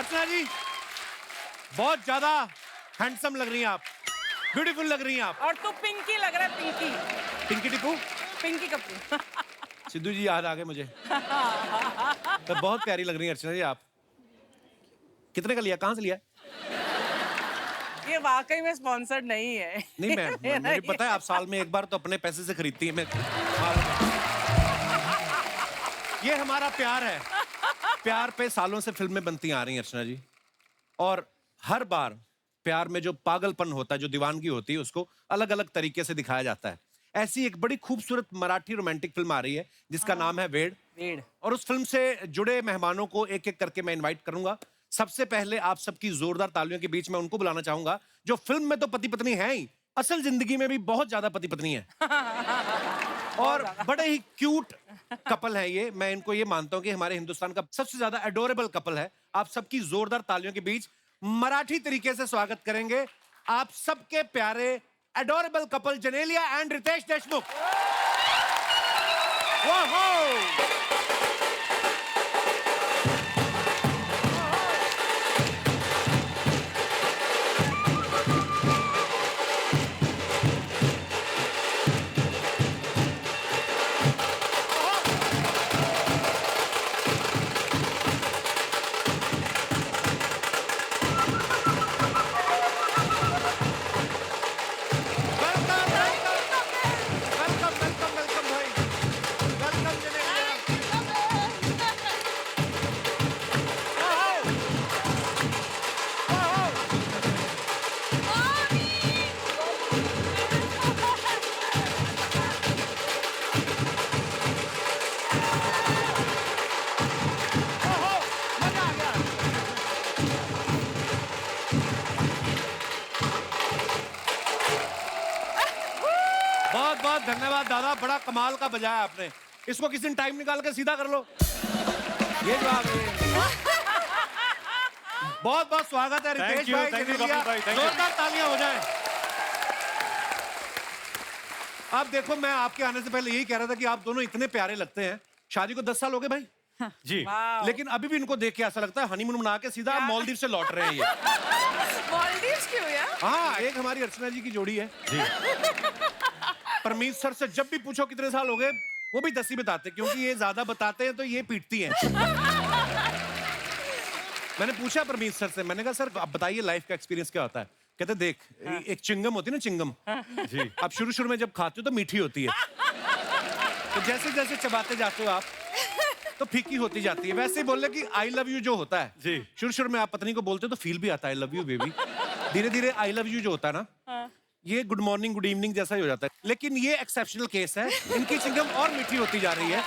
अर्चना जी बहुत ज्यादा हैंडसम लग रही हैं आप, ब्यूटीफुल लग रही हैं आप। और तू पिंकी लग रहा है, पिंकी पिंकी टिप्पू, पिंकी कपूर। सिद्धू जी याद आ गए मुझे। तो बहुत प्यारी लग रही हैं अर्चना जी आप। कितने का लिया, कहाँ से लिया? ये वाकई में स्पॉन्सर्ड नहीं है। नहीं मैम, मुझे पता है आप साल में एक बार तो अपने पैसे से खरीदती हैं। मैं ये हमारा प्यार है, प्यार पे सालों से फिल्में बनती आ रही हैं अर्चना जी, और हर बार प्यार में जो पागलपन होता है, जो दीवानगी होती है, उसको अलग अलग तरीके से दिखाया जाता है। ऐसी एक बड़ी खूबसूरत मराठी रोमांटिक फिल्म आ रही है जिसका नाम है वेड। वेड। और उस फिल्म से जुड़े मेहमानों को एक एक करके मैं इनवाइट करूंगा। सबसे पहले आप सबकी जोरदार तालियों के बीच में उनको बुलाना चाहूंगा जो फिल्म में तो पति पत्नी है ही, असल जिंदगी में भी बहुत ज्यादा पति पत्नी है। और बड़े ही क्यूट कपल है ये। मैं इनको ये मानता हूं कि हमारे हिंदुस्तान का सबसे ज्यादा एडोरेबल कपल है। आप सबकी जोरदार तालियों के बीच मराठी तरीके से स्वागत करेंगे आप सबके प्यारे adorable couple Genelia and Riteish Deshmukh. बहुत बहुत धन्यवाद दादा, बड़ा कमाल का बजाया आपने। इसको किसी दिन टाइम निकाल के सीधा कर लो। ये जो आप बहुत बहुत स्वागत है रितेश भाई, जेनेलिया, जोरदार तालियां हो जाएं। आप देखो, मैं आपके आने से पहले यही कह रहा था कि आप दोनों इतने प्यारे लगते हैं। शादी को 10 साल हो गए भाई जी, लेकिन अभी भी इनको देख के ऐसा लगता है हनीमून मना के सीधा मालदीव से लौट रहे हैं ये। मालदीव्स क्यों यार? हाँ, एक हमारी अर्चना जी की जोड़ी है जी। परमीत सर से जब भी पूछो कितने साल हो गए, वो भी 10 ही बताते, क्योंकि ये ज्यादा बताते हैं तो ये पीटती हैं। मैंने पूछा परमीत सर से, मैंने कहा सर आप बताइए लाइफ का एक्सपीरियंस क्या होता है? कहते देख, एक चिंगम होती है ना, चिंगम जी, आप शुरू में जब खाते हो तो मीठी होती है, तो जैसे जैसे चबाते जाते हो आप तो फीकी होती जाती है। वैसे ही बोल कि आई लव यू जो होता है जी, शुरू में आप पत्नी को बोलते हो तो फील भी आता है आई लव यू बेबी। धीरे धीरे आई लव यू जो होता है ना, ये गुड मॉर्निंग गुड इवनिंग जैसा ही हो जाता है। लेकिन ये एक्सेप्शनल केस है, इनकी चिंगम और मीठी होती जा रही है।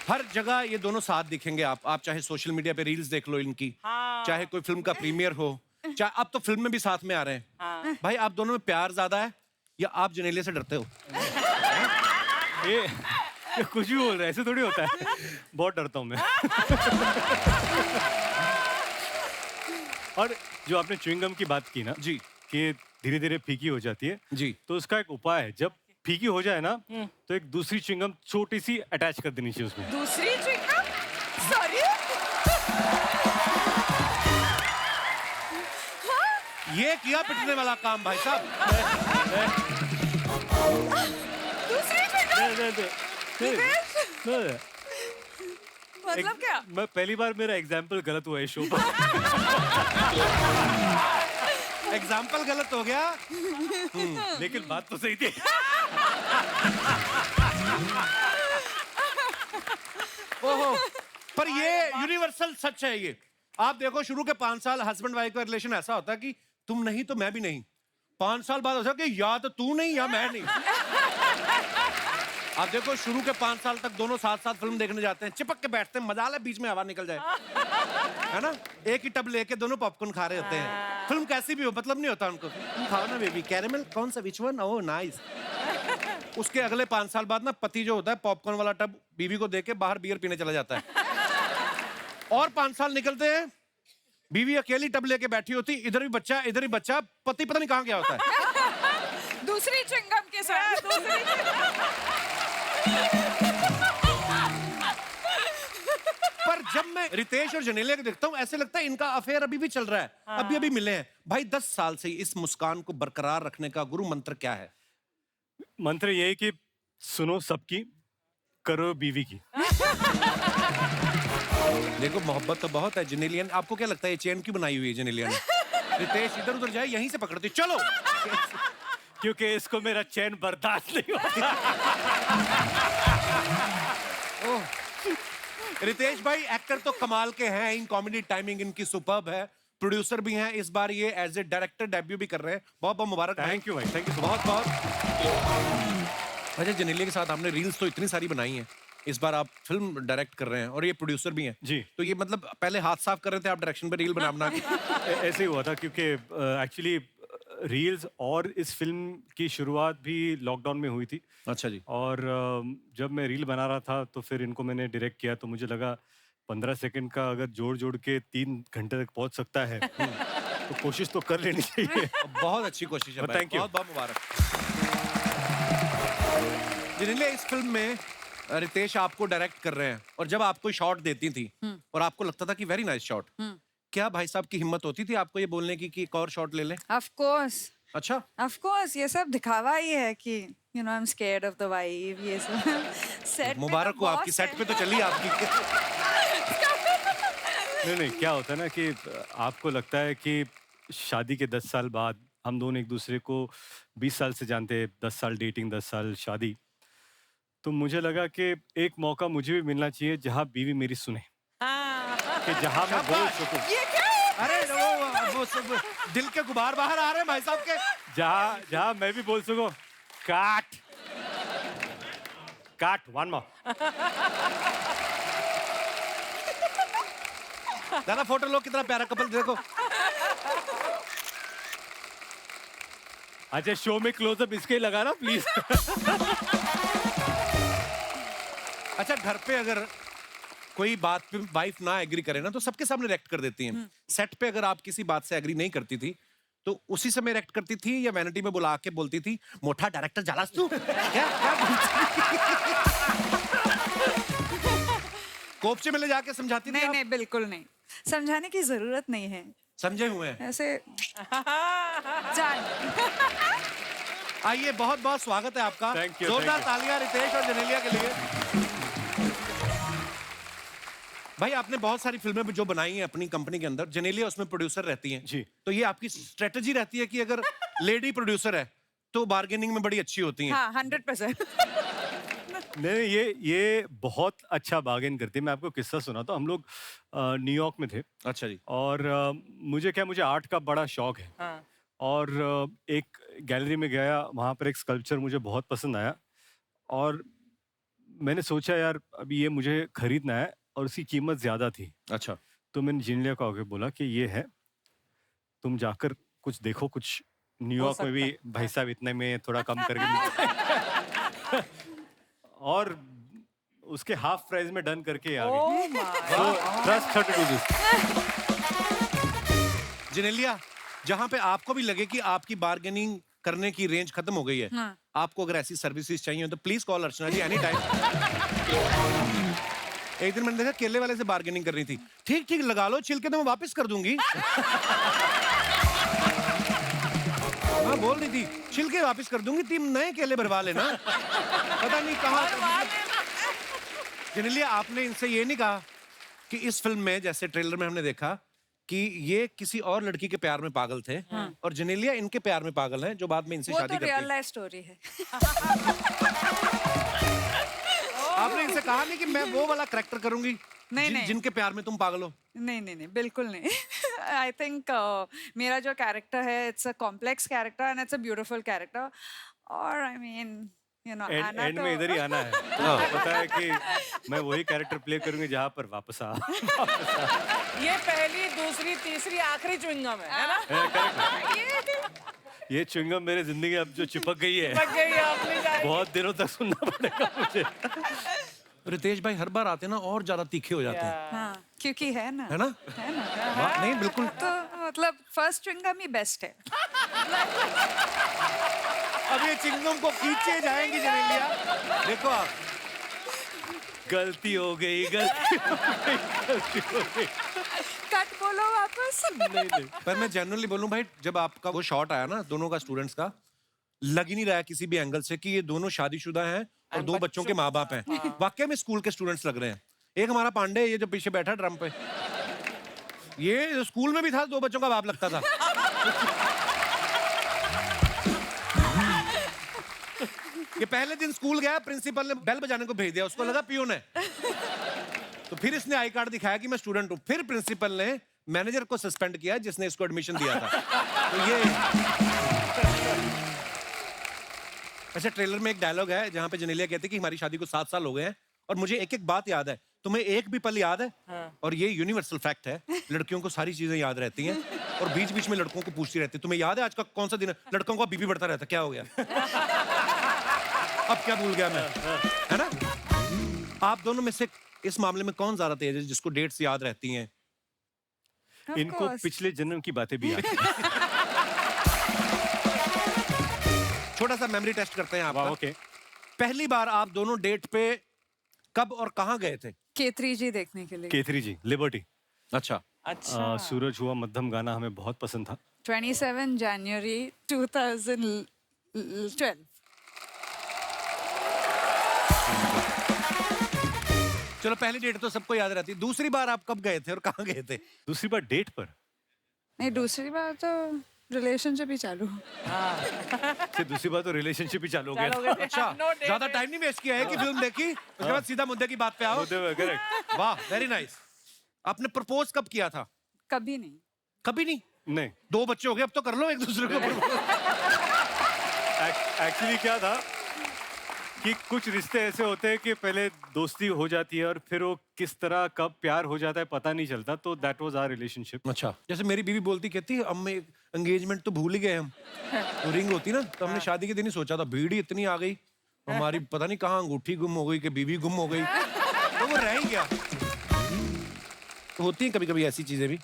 हर जगह ये दोनों साथ दिखेंगे आप चाहे सोशल मीडिया पे रील्स देख लो इनकी, चाहे कोई फिल्म का प्रीमियर हो, चाहे अब तो फिल्म में भी साथ में आ रहे हैं। भाई आप दोनों में प्यार ज्यादा है या आप जेनेलिया से डरते हो? ये कुछ भी बोल रहा है, ऐसे थोड़ी होता है। बहुत डरता हूँ मैं। और जो आपने च्युइंगम की बात की ना जी, कि धीरे धीरे फीकी हो जाती है जी, तो उसका एक उपाय है, जब फीकी हो जाए ना तो एक दूसरी च्युइंगम छोटी सी अटैच कर देनी चाहिए उसमें। दूसरी च्युइंगम? सॉरी, ये किया पिटने वाला काम भाई साहब। दूसरी च्युइंगम? मतलब क्या? मैं पहली बार मेरा एग्जाम्पल गलत हुआ है शो पर। एग्जाम्पल गलत हो गया, लेकिन बात तो सही थी। ओहो, पर ये यूनिवर्सल सच है ये। आप देखो शुरू के 5 साल हस्बैंड वाइफ का रिलेशन ऐसा होता है कि तुम नहीं तो मैं भी नहीं। 5 साल बाद होता है कि या तो तू नहीं या मैं नहीं। आप देखो शुरू के 5 साल तक दोनों साथ साथ फिल्म देखने जाते हैं, चिपक के बैठते हैं, मजा ले बीच में हवा निकल जाए, है ना। एक ही टब लेके दोनों पॉपकॉर्न खा रहे होते हैं। फिल्म कैसी भी हो मतलब नहीं होता उनको, तुम खाओ ना बेबी, कैरेमल कौन सा, विच वन, ओह नाइस। उसके अगले 5 साल बाद ना पति जो होता है पॉपकॉर्न वाला टब बीवी को देके बाहर बियर पीने चला जाता है। और 5 साल निकलते हैं, बीवी अकेली टब लेके बैठी होती, इधर भी बच्चा इधर भी बच्चा, पति पता नहीं कहाँ गया होता है। दूसरी च्युइंगम के साथ। पर जब मैं रितेश और जनेलिया को देखता हूँ ऐसे लगता है इनका अफेयर अभी भी चल रहा है, अभी अभी मिले हैं। भाई 10 साल से इस मुस्कान को बरकरार रखने का गुरु मंत्र क्या है? मंत्र ये है कि सुनो सबकी, करो बीवी की। देखो मोहब्बत तो बहुत है जनेलियन। आपको क्या लगता है ये चेन क्यों बनाई हुई है जनेलिया ने? रितेश इधर उधर जाए यहीं से पकड़ती चलो। क्योंकि इसको मेरा चैन बर्दाश्त नहीं होता। रितेश भाई एक्टर तो कमाल के हैं, इन कॉमेडी टाइमिंग इनकी सुपर्ब है, प्रोड्यूसर भी हैं, इस बार ये एज ए डायरेक्टर डेब्यू भी कर रहे हैं। बहुत बहुत मुबारक। थैंक यू भाई, थैंक यू सो बहुत बहुत। अच्छा जनेलिया के साथ आपने रील्स तो इतनी सारी बनाई हैं, इस बार आप फिल्म डायरेक्ट कर रहे हैं और ये प्रोड्यूसर भी हैं जी। तो ये मतलब पहले हाथ साफ कर रहे थे आप डायरेक्शन पे रील बना बना के? ऐसे ही हुआ था क्योंकि एक्चुअली रील्स और इस फिल्म की शुरुआत भी लॉकडाउन में हुई थी। अच्छा जी। और जब मैं रील बना रहा था तो फिर इनको मैंने डायरेक्ट किया, तो मुझे लगा 15 सेकंड का अगर जोड़ जोड़ के 3 घंटे तक पहुंच सकता है तो कोशिश तो कर लेनी चाहिए। बहुत अच्छी कोशिश है भाई, थैंक यू। बहुत बहुत मुबारक। जिन्हें इस फिल्म में रितेश आपको डायरेक्ट कर रहे हैं और जब आपको शॉट देती थी और आपको लगता था कि वेरी नाइस शॉट, क्या भाई साहब की हिम्मत होती थी आपको ये बोलने की कि एक और शॉट ले लें? ऑफ कोर्स, अच्छा ऑफ कोर्स, ये सब दिखावा ही है कि you know I am scared of the wife, ये सब। सेट मुबारक हो आपकी, सेट पे तो चली आपकी। नहीं, क्या होता है ना कि आपको लगता है कि शादी के 10 साल बाद हम दोनों एक दूसरे को 20 साल से जानते हैं, 10 साल डेटिंग, 10 साल शादी, तो मुझे लगा कि एक मौका मुझे भी मिलना चाहिए जहाँ बीवी मेरी सुने, कि जहाँ मैं बोल सकूं, ये क्या है? अरे वो सब दिल के गुबार बाहर आ रहे हैं भाई साहब के। जहाँ मैं भी बोल सकूं, काट काट, वन मोर। दादा फोटो लो, कितना प्यारा कपल देखो। अच्छा शो में क्लोजअप इसके ही लगा ना प्लीज। अच्छा घर पे अगर कोई बात पे वाइफ ना एग्री करे ना तो सबके सामने रिएक्ट कर देती हैं। सेट पे अगर आप किसी बात से एग्री नहीं करती थी तो उसी समय रिएक्ट करती थी या वैनिटी में बुला के बोलती थी मोटा डायरेक्टर जालास तू? क्या बोलती? कोपचे में ले जाके समझाती थी नहीं आप? नहीं, बिल्कुल नहीं, समझाने की जरूरत नहीं है, समझे हुए हैं। ऐसे जान। आइए, बहुत बहुत स्वागत है आपका। Thank you, जोरदार thank you. तालियां रितेश और जनेलिया के लिए। भाई आपने बहुत सारी फिल्में जो बनाई हैं अपनी कंपनी के अंदर, जनेलिया उसमें प्रोड्यूसर रहती हैं जी। तो ये आपकी स्ट्रेटजी रहती है कि अगर लेडी प्रोड्यूसर है तो बार्गेनिंग में बड़ी अच्छी होती हैं। हाँ 100%। नहीं, ये बहुत अच्छा बार्गेन करती है। मैं आपको किस्सा सुनाता हूँ। हम लोग न्यूयॉर्क में थे अच्छा जी। और मुझे आर्ट का बड़ा शौक है। हाँ। और एक गैलरी में गया, वहाँ पर एक स्कल्पचर मुझे बहुत पसंद आया और मैंने सोचा यार अभी ये मुझे खरीदना है और उसकी कीमत ज़्यादा थी। अच्छा। तो मैंने जिनलिया को आके बोला कि ये है, तुम जाकर कुछ देखो, कुछ न्यूयॉर्क में भी भाई साहब इतने में थोड़ा कम करके और उसके हाफ प्राइस में डन करके आ गई। Oh my trust her to do this. Genelia, जहाँ पे आपको भी लगे कि आपकी बार्गेनिंग करने की रेंज खत्म हो गई है, हाँ। आपको अगर ऐसी सर्विसेज चाहिए तो please call Archana ji any time. एक दिन मैंने देखा केले वाले से बार्गेनिंग कर रही थी, ठीक ठीक लगा लो, छिलके तो मैं वापस कर दूंगी। हाँ बोल रही थी छिलके वापस कर दूंगी, 3 नए केले भरवा लेना। पता नहीं कहाँ। जनेलिया, आपने इनसे ये नहीं कहा कि इस फिल्म में जैसे ट्रेलर में हमने देखा कि ये किसी और लड़की के प्यार में पागल थे और जनेलिया इनके प्यार में पागल हैं जो बाद में इनसे वो शादी तो करती रियल है। लाइफ स्टोरी है। आपने इनसे कहा नहीं कि मैं वो वाला करेक्टर करूंगी नहीं। जिनके प्यार में तुम पागल हो? नहीं नहीं नहीं, बिल्कुल नहीं। आई थिंक मेरा जो कैरेक्टर है it's a complex character and it's a beautiful character. और I mean you know end में इधर ही आना है। पता है कि मैं वही कैरेक्टर प्ले करूंगी जहाँ पर वापस आ। ये पहली, दूसरी, तीसरी, आखिरी च्युइंगम है ना? ये च्युइंगम मेरे जिंदगी अब जो चिपक गई है, लग गई है अपनी जाएगी। बहुत दिनों तक सुनना पड़ेगा मुझे। रितेश भाई हर बार आते ना और ज्यादा तीखे हो जाते हैं, हाँ, क्योंकि है ना, है ना? वाह, नहीं बिल्कुल। तो मतलब फर्स्ट च्युइंगम ही बेस्ट है। अब ये चिंगम को खींचे जाएंगी जनेलिया, देखो आप। गलती हो गई, गलती हो गई। कट बोलो वापस। नहीं पर मैं जनरली बोलूं भाई, जब आपका वो शॉट आया ना दोनों का स्टूडेंट्स का, लग ही नहीं रहा है किसी भी एंगल से कि ये दोनों शादीशुदा हैं और दो बच्चों के माँ बाप हैं। वाकई में स्कूल के स्टूडेंट्स लग रहे हैं। एक हमारा पांडे, ये जो पीछे बैठा ड्रम पे, ये स्कूल में भी था, दो बच्चों का बाप लगता था। ये पहले दिन स्कूल गया, प्रिंसिपल ने बेल बजाने को भेज दिया, उसको लगा पियून है। तो फिर इसने आई कार्ड दिखाया कि मैं स्टूडेंट हूं। फिर प्रिंसिपल ने मैनेजर को सस्पेंड किया जिसने इसको एडमिशन दिया था। तो ये अच्छा, ट्रेलर में एक डायलॉग है जहां पे जनेलिया कहती है कि हमारी शादी को 7 साल हो गए हैं और मुझे एक एक बात याद है। तुम्हें एक भी पल याद है? और ये यूनिवर्सल फैक्ट है, लड़कियों को सारी चीजें याद रहती हैं और बीच बीच में लड़कों को पूछती रहती है, तुम्हें याद है आज का कौन सा दिन है? लड़कों का बीपी बढ़ता रहता, क्या हो गया? अब क्या भूल गया मैं, है ना? आप दोनों में से इस मामले में कौन ज्यादा तेज है जिसको डेट्स याद रहती हैं? Of इनको course. पिछले जन्म की बातें भी याद हैं। छोटा सा मेमोरी टेस्ट करते हैं वाह, आपका। ओके। पहली बार आप दोनों डेट पे कब और कहां गए थे? K3 जी देखने के लिए। केथरी जी, लिबर्टी। अच्छा, अच्छा। सूरज हुआ मध्यम गाना हमें बहुत पसंद था। 27 January 2012। चलो पहली डेट तो सबको याद रहती है। दूसरी बार आप कब गए थे और कहां गए थे? दूसरी बार डेट पर नहीं, दूसरी बार तो रिलेशनशिप ही चालू। से दूसरी बार तो रिलेशनशिप ही चालू हो गया। चलो गए थे। अच्छा, No date ज्यादा है। टाइम नहीं वेस्ट किया है कि फिल्म देखी उसके बाद सीधा मुद्दे की बात पे आओ। करेक्ट। वाह, वेरी नाइस। आपने प्रपोज कब किया था? कभी नहीं। कभी नहीं? नहीं, दो बच्चे हो गए, अब तो कर लो एक दूसरे को propose। एक्चुअली क्या था कि कुछ रिश्ते ऐसे होते हैं कि पहले दोस्ती हो जाती है और फिर वो किस तरह कब प्यार हो जाता है पता नहीं चलता। तो दैट वाज आवर रिलेशनशिप। अच्छा, जैसे मेरी बीवी बोलती, कहती अब मैं एंगेजमेंट तो भूल ही गए हम। तो रिंग होती ना, तो हमने शादी के दिन ही सोचा था, भीड़ ही इतनी आ गई, हमारी पता नहीं कहाँ अंगूठी गुम हो गई कि बीवी गुम हो गई, तो वो रह ही गया। तो होती है कभी कभी ऐसी चीजें भी।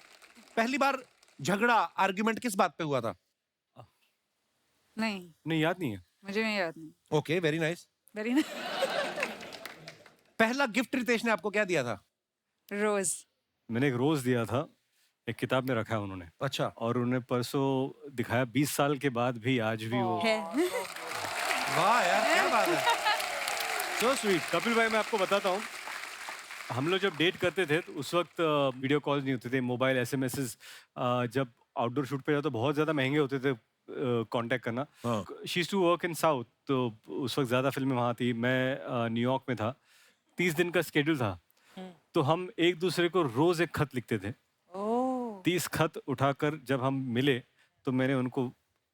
पहली बार झगड़ा, आर्गुमेंट किस बात पे हुआ था? नहीं, नहीं, याद नहीं है। मुझे नहीं याद नहीं। Okay, very nice. Very nice. पहला गिफ्ट रितेश ने आपको क्या दिया था? रोज। मैंने एक रोज दिया था, एक किताब में रखा है उन्होंने, अच्छा, और उन्हें परसों दिखाया। 20 साल के बाद भी आज भी वो। है। वाह यार, क्या बात है, सो स्वीट। कपिल भाई, मैं आपको बताता हूँ, हम लोग जब डेट करते थे तो उस वक्त वीडियो कॉल नहीं होते थे, मोबाइल एसएमएसेस, जब आउटडोर शूट पे जाओ तो बहुत ज़्यादा महंगे होते थे कांटेक्ट करना। हाँ। She used to work in south, तो उस वक्त ज़्यादा फिल्में वहाँ थी, मैं न्यूयॉर्क में था। 30 दिन का स्केड्यूल था, तो हम एक दूसरे को रोज़ एक खत लिखते थे। 30 खत उठाकर जब हम मिले तो मैंने उनको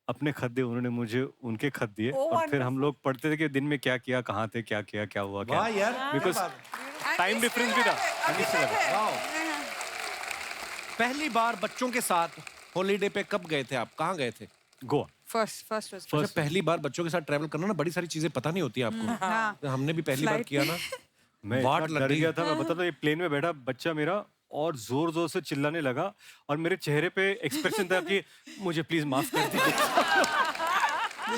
अपने खत दिए, उन्होंने मुझे उनके खत दिए, और फिर हम लोग पढ़ते थे कि दिन में क्या किया, कहाँ थे, क्या किया, क्या हुआ, क्या। वाह यार, क्या बिकॉज बात है। टाइम डिफरेंस भी था। वाह। पहली बार बच्चों के साथ हॉलीडे पे कब गए थे आप? कहाँ गए थे? गोवा। First was. अच्छा, पहली बार बच्चों के साथ ट्रैवल करना ना, बड़ी सारी चीजें पता नहीं होती आपको। हाँ। तो हमने भी पहली बार Flight किया ना, मैं वाट इतना लग डर गई। गया था, मैं बताता हूँ, ये प्लेन में बैठा बच्चा मेरा और जोर जोर से चिल्लाने लगा, और मेरे चेहरे पे एक्सप्रेशन था कि मुझे प्लीज माफ कर दीजिए।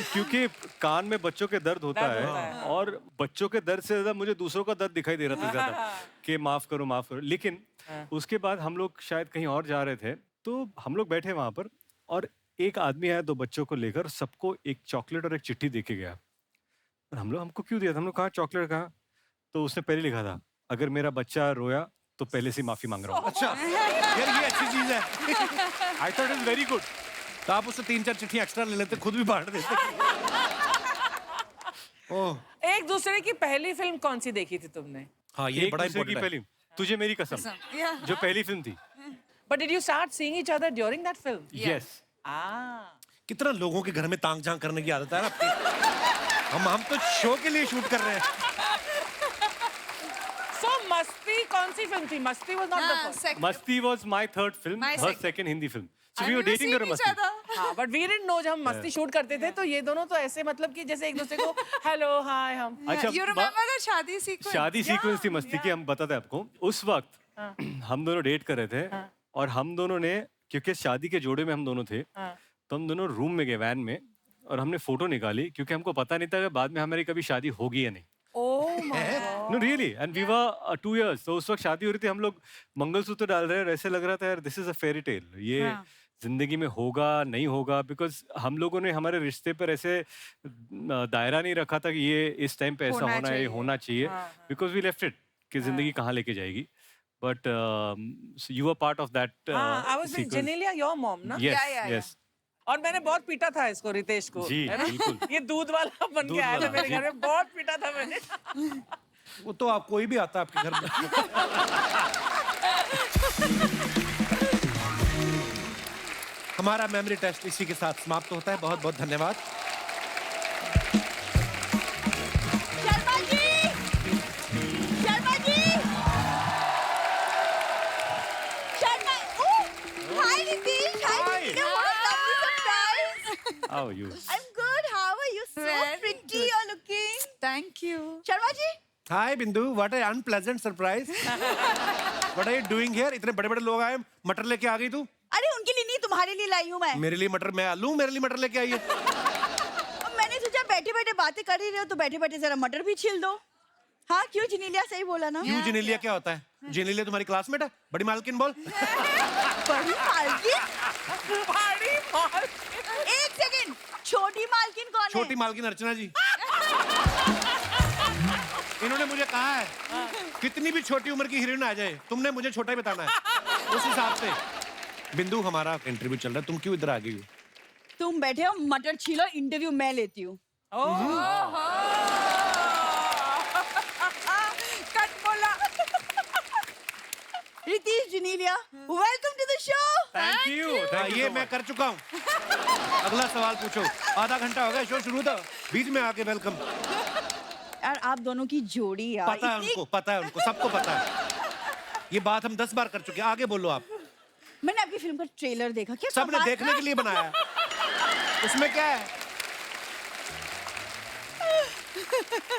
क्योंकि कान में बच्चों के दर्द होता दर्द है, होता है। और बच्चों के दर्द से ज्यादा मुझे दूसरों का दर्द दिखाई दे रहा था ज्यादा, कि माफ करो, माफ करो। लेकिन उसके बाद हम लोग शायद कहीं और जा रहे थे, तो हम लोग बैठे वहां पर, और एक आदमी आया 2 बच्चों को लेकर, सबको एक चॉकलेट और एक चिट्ठी दे के गया। और हम लोग, हमको क्यों दिया था? हम लोग कहा चॉकलेट कहा, तो उसने पहले लिखा था, अगर मेरा बच्चा रोया तो पहले से माफी मांग रहा हूँ। अच्छा यार, ये अच्छी चीज है। I thought is very good. तो आप उससे 3-4 चिट्ठियां एक्स्ट्रा ले लेते, खुद भी बांट देते। ओह एक दूसरे की पहली फिल्म कौन सी देखी थी तुमने? हाँ, ये एक बड़ा दूसरे की इम्पोर्टेंट है। पहली, तुझे मेरी कसम, Yeah. जो पहली फिल्म थी। But did you start seeing each other during that film? Yes. Ah. कितना लोगों के घर में तांग झांग करने की आदत है ना आपकी। हम तो शो के लिए शूट कर रहे हैं। So मस्ती कौन सी फिल्म थी? मस्ती was not the first. Masti was my third film, My her second. Second Hindi film. So we were dating और मस्ती। हाँ, but we didn't know जब हम मस्ती शूट करते थे तो ये दोनों तो ऐसे मतलब कि जैसे एक दूसरे को हेलो हाय हम। अच्छा, You remember the शादी sequence? शादी सीक्वेंस थी मस्ती की, हम बताते हैं आपको। उस वक्त हम दोनों डेट कर रहे थे, और हम दोनों ने, क्योंकि शादी के जोड़े में हम दोनों थे, तो हम दोनों रूम में गए वैन में, और हमने फोटो निकाली, क्योंकि हमको पता नहीं था कि बाद में हमारी कभी शादी होगी या नहीं। Oh my God. No really and we were 2 years तो उस वक्त शादी हो रही थी हम लोग मंगलसूत्र डाल रहे हैं और ऐसे लग रहा था यार this is a fairy tale ये हाँ. जिंदगी में होगा नहीं होगा बिकॉज हम लोगों ने हमारे रिश्ते पर ऐसे दायरा नहीं रखा था कि ये इस टाइम पे ऐसा होना है ये होना चाहिए बिकॉज वी लेफ्ट इट कि जिंदगी कहाँ लेके जाएगी but you are part of that I was with Genelia your mom ना यस yeah. यस और मैंने बहुत पीटा था इसको रितेश को जी, है ना? बिल्कुल। ये दूध वाला बन दूध के आया था वाला, मेरे जी। घर में बहुत पीटा था मैंने वो तो आप कोई भी आता है आपके घर में। हमारा मेमोरी टेस्ट इसी के साथ समाप्त होता है। बहुत बहुत धन्यवाद। Sharma ji, Sharma ji, Sharma, hi Nitish, hi Nitish, what a lovely surprise. How you I'm good. How are you? So Very pretty you're looking. Thank you. Sharma ji, hi Bindu, what a unpleasant surprise. What are you doing here? इतने बड़े बड़े लोग आए, मटर लेके आ गई तू। अरे उनके लिए नहीं, तुम्हारे लिए लाई हूँ मैं। मेरे लिए मटर, मैं आलू, मेरे लिए मटर लेके आई है। अब मैंने सोचा बैठे बैठे बातें कर ही रहे हो तो बैठे बैठे जरा मटर भी छील दो। हाँ क्यों जिनेलिया, सही बोला ना? क्यों जिनेलिया क्या होता है? जिनेलिया तुम्हारी क्लासमेट है? बड़ी मालकिन बोल। बड़ी मालकिन? बड़ी माल एक सेकंड, छोटी मालकिन कौन है? छोटी मालकिन अर्चना जी। इन्होंने मुझे कहा है कितनी भी छोटी उम्र की हीरोइन आ जाए तुमने मुझे छोटा ही बताना है, उस हिसाब से। बिंदु हमारा इंटरव्यू चल रहा है, तुम क्यों इधर आ गई हो? तुम बैठे हो, मटर छीलो, इंटरव्यू मैं लेती हूँ। कट बोला. Riteish, Genelia, welcome to the show. Thank you ये मैं कर चुका हूँ। अगला सवाल पूछो। आधा घंटा हो गया, शो शुरू था, बीच में आके वेलकम। यार आप दोनों की जोड़ी यार, पता है उनको, पता है उनको, सबको पता है। ये बात हम 10 बार कर चुके हैं। आगे बोलो आप। मैंने आपकी फिल्म का ट्रेलर देखा, क्या सबने कमाल- देखने के लिए बनाया है। उसमें क्या है?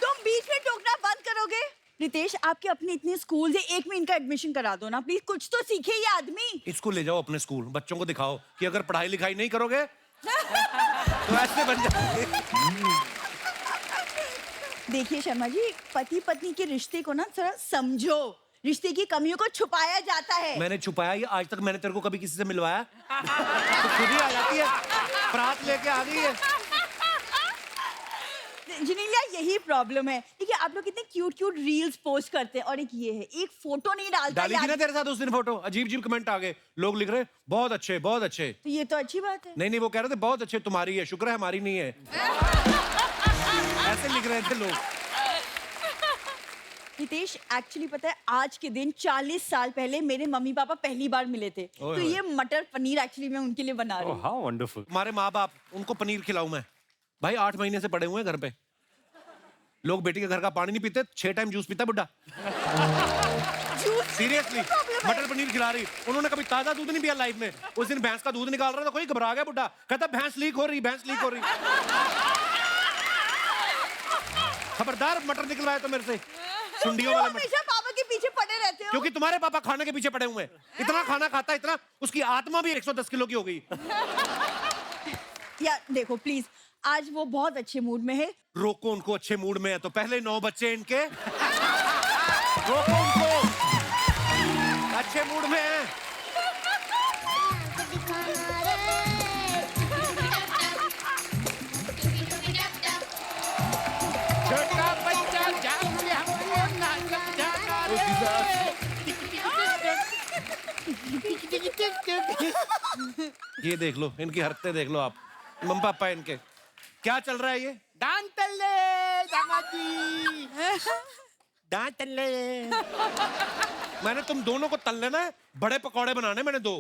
तुम बीच में टोकना बंद करोगे? रितेश, आपके अपने इतने स्कूल है, एक में इनका एडमिशन करा दो ना प्लीज, कुछ तो सीखे ये आदमी। इसको ले जाओ अपने स्कूल, बच्चों को दिखाओ कि अगर पढ़ाई लिखाई नहीं करोगे तो ऐसे बन जाओगे। देखिए शर्मा जी, पति पत्नी के रिश्ते को ना थोड़ा समझो, रिश्ते की कमियों को छुपाया जाता है। मैंने छुपाया ये? आज तक मैंने तेरे को कभी किसी से मिलवाया? तो खुद ही आ जाती है, परात लेके आ गई है। जिनेलिया, यही प्रॉब्लम है। देखिए आप लोग कितने क्यूट क्यूट रील्स पोस्ट करते हैं और एक ये है, एक फोटो नहीं डालता डाली थी ना यार। तेरे साथ उस दिन फोटो, अजीब अजीब कमेंट आ गए, लोग लिख रहे बहुत अच्छे बहुत अच्छे। तो ये तो अच्छी बात है। नहीं नहीं, वो कह रहे थे बहुत अच्छे तुम्हारी है, शुक्र है हमारी नहीं है। ऐसे लिख रहे थे लोग। रितेश, एक्चुअली पता है आज के दिन 40 साल पहले मेरे मम्मी पापा पहली बार मिले थे, ओए तो ओए। ये मटर पनीर एक्चुअली मैं उनके लिए बना रही ओह हूँ। हाउ वंडरफुल हमारे माँ बाप, उनको पनीर खिलाऊं मैं? भाई 8 महीने से पड़े हुए हैं घर पे। लोग बेटी के घर का पानी नहीं पीते, 6 टाइम जूस पीता बुड्ढा। सीरियसली, मटर पनीर खिला रही। उन्होंने कभी ताजा दूध नहीं पिया लाइफ में। उस दिन भैंस का दूध निकाल रहा था, कोई घबरा गया बुड्ढा, कहता भैंस लीक हो रही, भैंस लीक हो रही। खबरदार मटर निकलवाए तो मेरे से, सुंडियों वाला मटर। हमेशा पापा के पीछे पड़े रहते हो। क्योंकि तुम्हारे पापा खाने के पीछे पड़े हुए हैं। इतना खाना खाता है, इतना, उसकी आत्मा भी 110 किलो की हो गई। यार देखो प्लीज, आज वो बहुत अच्छे मूड में है। रोको उनको, अच्छे मूड में है तो पहले 9 बच्चे इनके। रोको उनको, अच्छे मूड में है। छोटा बच्चा जान से हमको ना समझाना ये देख लो, इनकी हरकतें देख लो आप, मम्मी पापा इनके। क्या चल रहा है ये? दान तल्ले दामाजी दान तल्ले। मैंने तुम दोनों को तल लेना है, बड़े पकौड़े बनाने मैंने 2।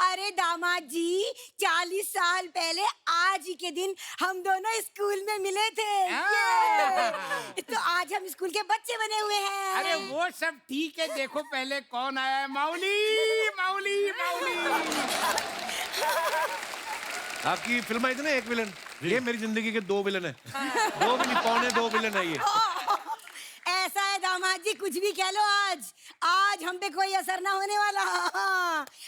अरे दामाद जी, 40 साल पहले आज ही के दिन हम दोनों स्कूल में मिले थे। ये! तो आज हम स्कूल के बच्चे बने हुए हैं। अरे वो सब ठीक है, देखो पहले कौन आया है। माउली माउली माउली। आपकी फिल्म आई थी ना एक विलन, ये मेरी जिंदगी के 2 विलन है। 2 भी नहीं, पौने 2 विलन है ये। ऐसा है दामाद दामाद जी कुछ भी कह लो, आज हम पे कोई असर ना होने वाला।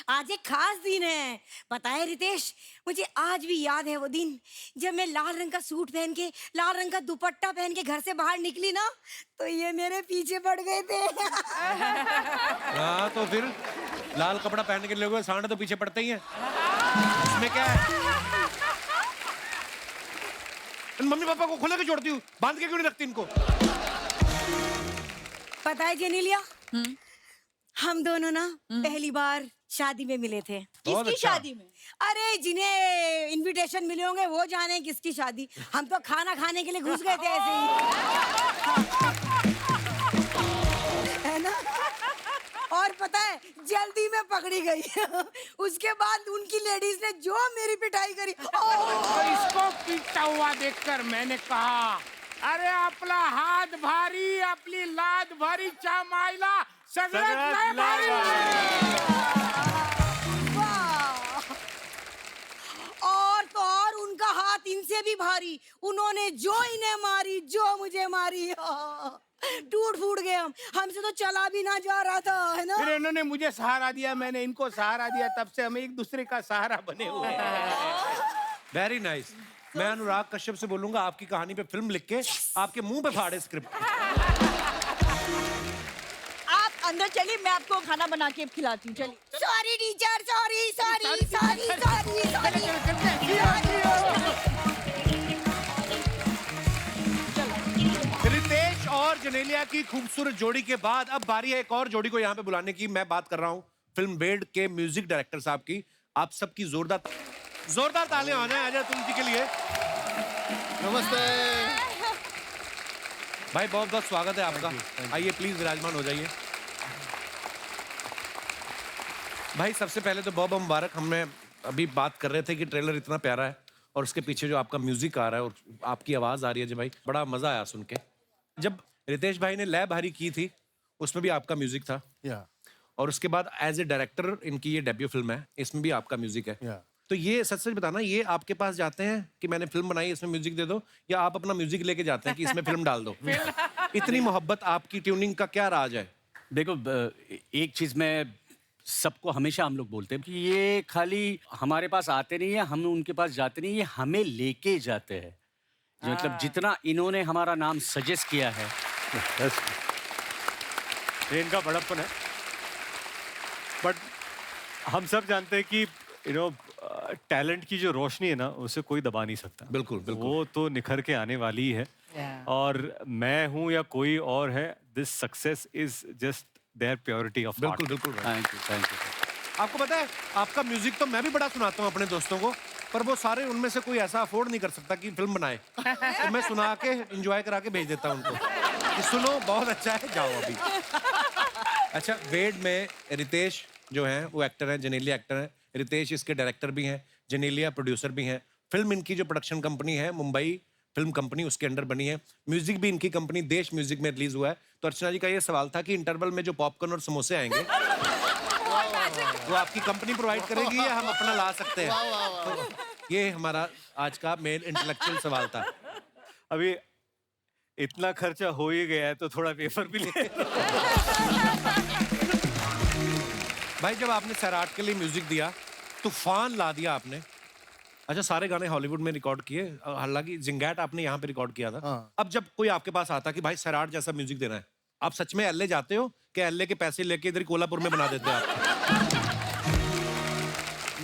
आज एक खास दिन है, पता है रितेश, मुझे आज भी याद है वो दिन जब मैं लाल रंग का सूट पहन के, लाल रंग का दुपट्टा पहन के घर से बाहर निकली ना, तो ये मेरे पीछे पड़ गए थे। हाँ तो फिर लाल कपड़ा पहन के लोग सांड तो पीछे पड़ते ही हैं, इसमें क्या है? मम्मी पापा को खुले के छोड़ती हूँ, बांध के क्यों नहीं रखती इनको? पता है जेनेलिया, हम दोनों ना पहली बार शादी में मिले थे। बहुत किसकी अच्छा। शादी में? अरे जिन्हें इनविटेशन मिले होंगे वो जाने किसकी शादी, हम तो खाना खाने के लिए घुस गए थे ऐसे ही, है ना? और पता है जल्दी में पकड़ी गई। उसके बाद उनकी लेडीज ने जो मेरी पिटाई करी, तो इसको पीटता हुआ देखकर मैंने कहा, अरे आपला हात भारी, आपली लाद भारी, चामायला सगळ्यात लय भारी। वाह! और तो और उनका हाथ इनसे भी भारी, उन्होंने जो इन्हें मारी, जो मुझे मारी, टूट फूट गए हम, हमसे तो चला भी ना जा रहा था, है ना? फिर इन्होंने मुझे सहारा दिया, मैंने इनको सहारा दिया, तब से हम एक दूसरे का सहारा बने हुए हैं। Very nice. मैं अनुराग कश्यप से बोलूंगा आपकी कहानी पे फिल्म लिख के आपके मुंह पे फाड़े स्क्रिप्ट। आप अंदर चलिए, मैं आपको खाना बना के खिलाती हूँ, चलिए। Sorry teacher, sorry sorry sorry sorry sorry. Riteish और जेनेलिया की खूबसूरत जोड़ी के बाद अब बारी है एक और जोड़ी को यहाँ पे बुलाने की। मैं बात कर रहा हूँ फिल्म बेड के म्यूजिक डायरेक्टर साहब की। आप सबकी जोरदार तालियां आ जाए तुलसी के लिए। नमस्ते। भाई बहुत बहुत स्वागत है आपका, आइए प्लीज विराजमान हो जाइए। भाई सबसे पहले तो बहुत मुबारक, हमने अभी बात कर रहे थे कि ट्रेलर इतना प्यारा है और उसके पीछे जो आपका म्यूजिक आ रहा है और आपकी आवाज आ रही है जी भाई, बड़ा मजा आया सुन के। जब रितेश भाई ने लय भारी की थी उसमें भी आपका म्यूजिक था, या और उसके बाद एज ए डायरेक्टर इनकी ये डेब्यू फिल्म है, इसमें भी आपका म्यूजिक है। या तो ये सच सच बताना, ये आपके पास जाते हैं कि मैंने फिल्म बनाई इसमें म्यूजिक दे दो, या आप अपना म्यूजिक लेके जाते हैं कि इसमें फिल्म डाल दो? इतनी मोहब्बत आपकी ट्यूनिंग का क्या राज है? देखो एक चीज मैं सबको हमेशा हम लोग बोलते हैं कि ये खाली हमारे पास आते नहीं है, हम उनके पास जाते नहीं, ये हमें लेके जाते हैं। मतलब जितना इन्होंने हमारा नाम सजेस्ट किया है, ये इनका बड़प्पन है। बट हम सब जानते हैं कि टैलेंट की जो रोशनी है ना, उसे कोई दबा नहीं सकता। बिल्कुल बिल्कुल। वो तो निखर के आने वाली है। और मैं हूं या कोई और है, this success is just their purity of बिल्कुल बिल्कुल। Thank you. आपको पता है आपका म्यूजिक तो मैं भी बड़ा सुनाता हूँ अपने दोस्तों को, पर वो सारे उनमें से कोई ऐसा अफोर्ड नहीं कर सकता कि फिल्म बनाए, तो मैं सुना के एंजॉय करा के भेज देता हूँ उनको कि सुनो बहुत अच्छा है, जाओ अभी। अच्छा, बेड में रितेश जो है वो एक्टर है, जेनेलिया एक्टर है। रितेश इसके डायरेक्टर भी हैं, जेनेलिया प्रोड्यूसर भी हैं। फिल्म इनकी जो प्रोडक्शन कंपनी है मुंबई फिल्म कंपनी, उसके अंडर बनी है। म्यूजिक भी इनकी कंपनी देश म्यूजिक में रिलीज हुआ है। तो अर्चना जी का ये सवाल था कि इंटरवल में जो पॉपकॉर्न और समोसे आएंगे वो आपकी कंपनी प्रोवाइड करेगी या हम अपना ला सकते हैं? तो ये हमारा आज का मेन इंटेलेक्चुअल सवाल था। अभी इतना खर्चा हो ही गया है तो थोड़ा पेपर भी ले। भाई जब आपने सैराट के लिए म्यूजिक दिया, तूफान ला दिया आपने। अच्छा, सारे गाने हॉलीवुड में रिकॉर्ड किए, हालांकि जिंगैट आपने यहाँ पे रिकॉर्ड किया था। हाँ। अब जब कोई आपके पास आता कि भाई सैराट जैसा म्यूजिक देना है, आप सच में एलए जाते हो कि एलए के पैसे लेके इधर कोल्हापुर में बना देते हो आप?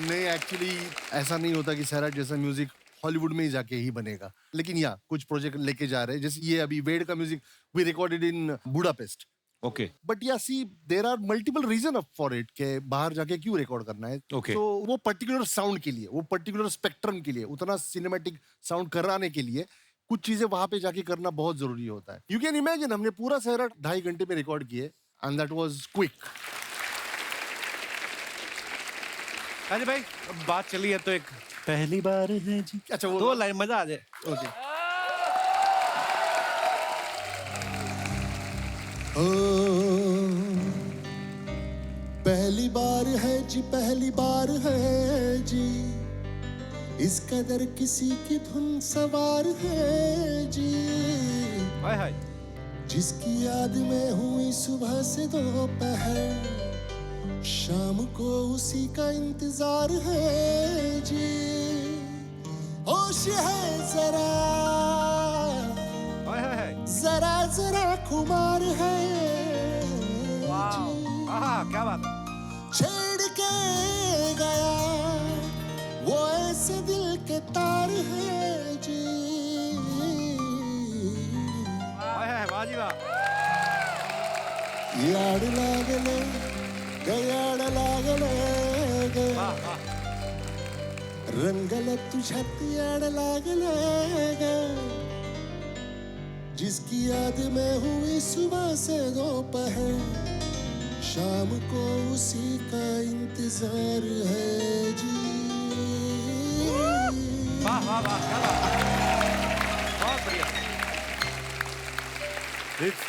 नहीं, एक्चुअली ऐसा नहीं होता कि सैराट जैसा म्यूजिक हॉलीवुड में ही जाके ही बनेगा, लेकिन या कुछ प्रोजेक्ट लेके जा रहे हैं। जैसे ये अभी वेड का music we recorded in Budapest. Okay but yeah see there are multiple reason for it के बाहर जाके क्यों रिकॉर्ड करना है। Okay. तो वो पर्टिकुलर साउंड के लिए, वो पर्टिकुलर स्पेक्ट्रम के लिए, उतना सिनेमैटिक साउंड कराने के लिए कुछ चीजें वहां पे जाके करना बहुत जरूरी होता है। यू कैन इमेजिन, हमने पूरा सैराट 2.5 घंटे में रिकॉर्ड किए एंड दैट वाज क्विक। अरे भाई अब बात चली है तो एक पहली बार है जी, अच्छा वो दो लाइन मजा आ जाए। ओके। पहली बार है जी, पहली बार है जी, इस कदर किसी की धुन सवार है जी। हाय हाय। जिसकी याद में हुई सुबह से दोपहर, शाम को उसी का इंतजार है जी। होश है जरा हाय हाय हाय। जरा जरा खुमार है वाह, आहा, क्या बात है। छेड़ के गया वो ऐसे दिल के तार है जी। हाय हाय, वाह जी वाह। याड लागले गयाड लागले ग, वाह वाह। रंगल तुझ्यात याड लागले ग, जिसकी याद में हुई सुबह से दोपहर, शाम को उसी का इंतजार है जी। वाह वाह वाह, क्या बात है। बहुत बढ़िया, It's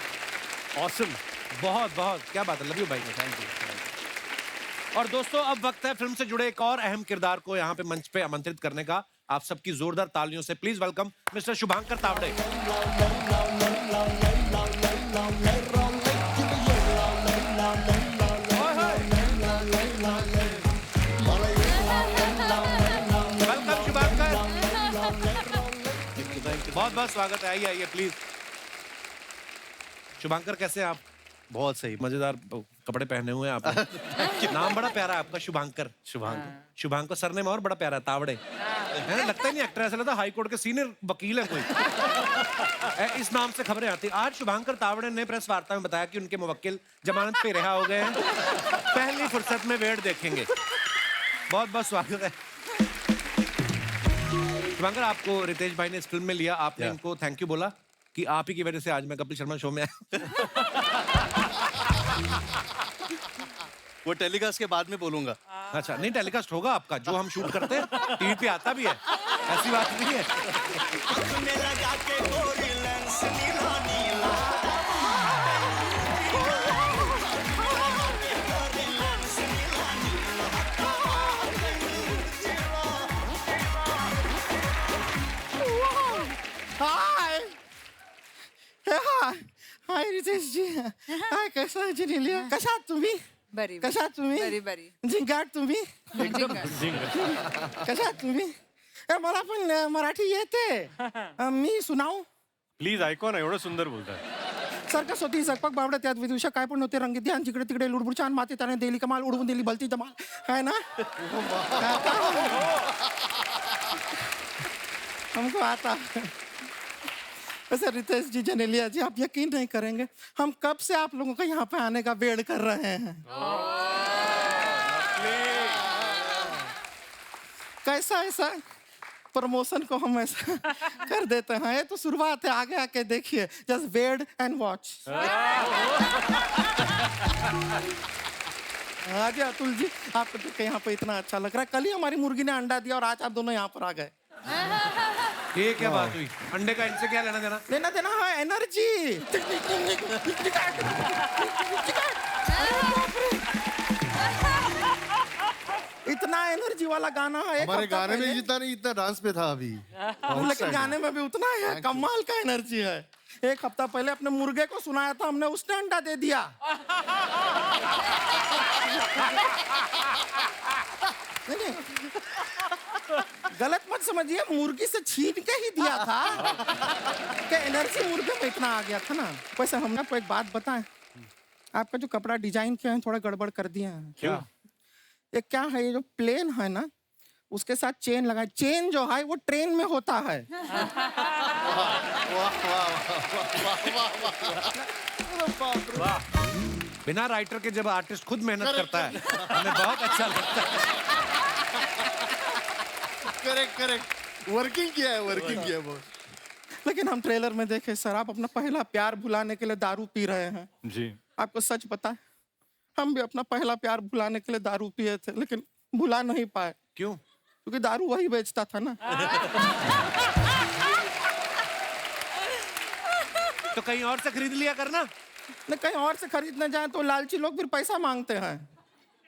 awesome. बहुत बहुत, क्या बात है। लव यू भाई, थैंक यू। और दोस्तों, अब वक्त है फिल्म से जुड़े एक और अहम किरदार को यहाँ पे मंच पे आमंत्रित करने का। आप सबकी जोरदार तालियों से please welcome mister Shubhankar Tawde. Welcome Shubhankar, बहुत बहुत स्वागत है। आइए आइए प्लीज। शुभांकर, कैसे हैं आप? बहुत सही, मजेदार कपड़े पहने हुए हैं आपने। नाम बड़ा प्यारा है आपका, शुभांकर। शुभांकर सरनेम और बड़ा प्यारा है, तावड़े। है ना, लगता ही नहीं एक्टर, ऐसा लगता हाई कोर्ट के सीनियर वकील है कोई। इस नाम से खबरें आती। आज शुभांकर तावड़े ने प्रेस वार्ता में बताया कि उनके मुवक्किल जमानत पे रिहा हो गए हैं, पहली फुर्सत में वेट देखेंगे। बहुत बहुत स्वागत है शुभांकर। आपको रितेश भाई ने इस फिल्म में लिया, आपने इनको थैंक यू बोला कि आप ही की वजह से आज मैं कपिल शर्मा शो में आया। वो टेलीकास्ट के बाद में बोलूंगा। अच्छा, नहीं टेलीकास्ट होगा आपका, जो हम शूट करते हैं टीवी पे आता भी है, ऐसी बात नहीं है। हाय हाय हाय रितेश जी, हाय कसा आहे जिनिलिया, कशा आहात तुम्ही? बरी कशा आहात तुम्ही? बरी बरी जिंगाट तुम्ही? कशा आहात तुम्ही? मला पण मराठी येते, मी सुनाऊ? प्लीज ऐकवा ना, एवढं सुंदर बोलताय. सर्कस होती, झकपक बावड्या त्यात विदुषा काय पण होते, रंगीत ध्यान जिकडे तिकडे लुडबुड छान माती त्याने दिली कमाल, उडवून दिली भलती धमाल, है ना? हमको आता। वैसे रितेश जी, जनेलिया जी, आप यकीन नहीं करेंगे, हम कब से आप लोगों का यहाँ पे आने का वेट कर रहे हैं। कैसा ऐसा प्रमोशन को हम ऐसा कर देते हैं, ये तो शुरुआत है, आगे आके देखिए, जस्ट वेट एंड वॉच। आज अतुल जी, आपको देख के यहाँ पे इतना अच्छा लग रहा है। कल ही हमारी मुर्गी ने अंडा दिया और आज आप दोनों यहाँ पर आ गए। ये क्या बात हुई? अंडे का इनसे क्या लेना देना? लेना देना है एनर्जी। इतना एनर्जी वाला गाना है। हमारे गाने में जितना नहीं, इतना डांस पे था अभी। लेकिन गाने में भी उतना है, कमाल का एनर्जी है। एक हफ्ता पहले अपने मुर्गे को सुनाया था हमने, उसने अंडा दे दिया। नहीं, गलत मत समझिए, मुर्गी से छीन के ही दिया था कि एनर्जी मुर्गे में इतना आ गया था ना। वैसे हमने आपको एक बात बताएं, आपका जो कपड़ा डिजाइन किया है थोड़ा गड़बड़ कर दिया है। क्या? ये क्या है, ये जो प्लेन है ना, उसके साथ चेन लगा, चेन जो है वो ट्रेन में होता है। बिना राइटर के जब आर्टिस्ट खुद मेहनत करता है, हमें बहुत अच्छा लगता है। करेक्ट करेक्ट, वर्किंग किया है, वर्किंग किया है बहुत। लेकिन हम ट्रेलर में देखे सर, आप अपना पहला प्यार भुलाने के लिए दारू पी रहे हैं। जी, आपको सच पता है, हम भी अपना पहला प्यार भुलाने के लिए दारू पिए थे, लेकिन भुला नहीं पाए। क्यों? क्योंकि दारू वही बेचता था ना। तो कहीं और से खरीद लिया करना। न कहीं और से खरीदने जाए तो लालची लोग फिर पैसा मांगते हैं।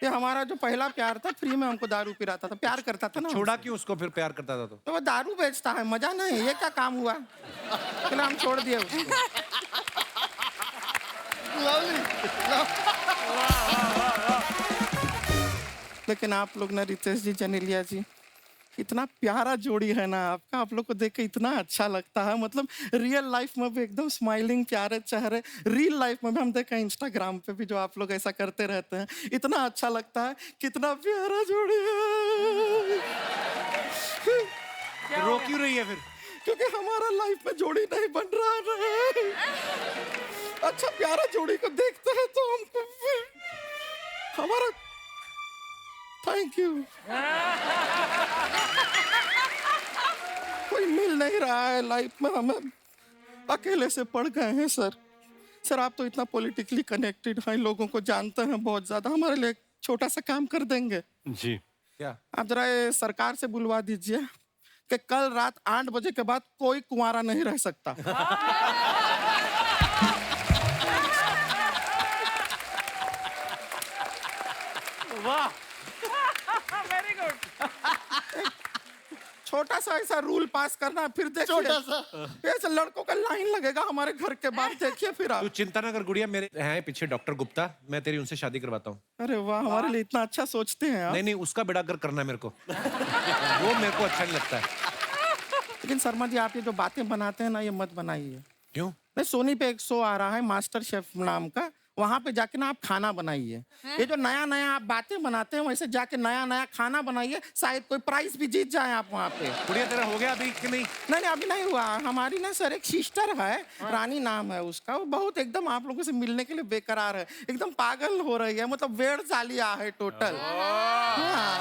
ये हमारा जो पहला प्यार था, फ्री में हमको दारू पिलाता था, प्यार करता था ना। छोड़ा क्यों उसको फिर प्यार करता था तो वो दारू बेचता है, मजा नहीं, ये क्या काम हुआ? चलो हम छोड़ दिए उसको। लवली लेकिन आप लोग ना रितेश जी, जनेलिया जी, इतना प्यारा जोड़ी है ना आपका, आप लोग को देख के इतना अच्छा लगता है। मतलब रियल लाइफ में भी एकदम स्माइलिंग प्यारे चेहरे, रियल लाइफ में भी हम देखे इंस्टाग्राम पे भी जो आप लोग ऐसा करते रहते हैं, इतना अच्छा लगता है। कितना प्यारा जोड़ी है। रो क्यों रही है फिर? क्योंकि हमारा लाइफ में जोड़ी नहीं बन रहा है। अच्छा प्यारा जोड़ी को देखते हैं तो हमको हमारा थैंक यू कोई मिल नहीं रहा है लाइफ में, हमें अकेले से पड़ गए हैं सर। सर आप तो इतना पॉलिटिकली कनेक्टेड हैं, लोगों को जानते हैं बहुत ज्यादा, हमारे लिए एक छोटा सा काम कर देंगे? जी। क्या? आप जरा ये सरकार से बुलवा दीजिए कि कल रात 8 बजे के बाद कोई कुंवारा नहीं रह सकता। वाह, वेरी गुड। छोटा सा ऐसा रूल पास करना, फिर देखिए छोटा सा ऐसे लड़कों का लाइन लगेगा हमारे घर के बाहर, देखिए फिर तू आप। चिंता ना कर गुड़िया, मेरे हैं पीछे डॉक्टर गुप्ता, मैं तेरी उनसे शादी करवाता हूँ। अरे वाह, हमारे लिए इतना अच्छा सोचते हैं आप। नहीं नहीं, उसका बेड़ा गर्क करना है मेरे को। वो मेरे को अच्छा नहीं लगता है। लेकिन शर्मा जी आप ये जो बातें बनाते हैं ना, ये मत बनाइए। क्यों? नहीं, सोनी पे एक शो आ रहा है मास्टर शेफ नाम का, वहां पे जाके ना आप खाना बनाइए। ये जो नया नया आप बातें बनाते हैं, वैसे जाके नया नया खाना बनाइए, शायद कोई प्राइज भी जीत जाए आप वहाँ पे। गुड़िया तेरा हो गया अभी कि नहीं? नहीं अभी नहीं हुआ। हमारी ना सर एक सिस्टर है, रानी नाम है उसका, वो बहुत एकदम आप लोगों से मिलने के लिए बेकरार है, एकदम पागल हो रही है, मतलब वेड़ चालिया है टोटल। हाँ।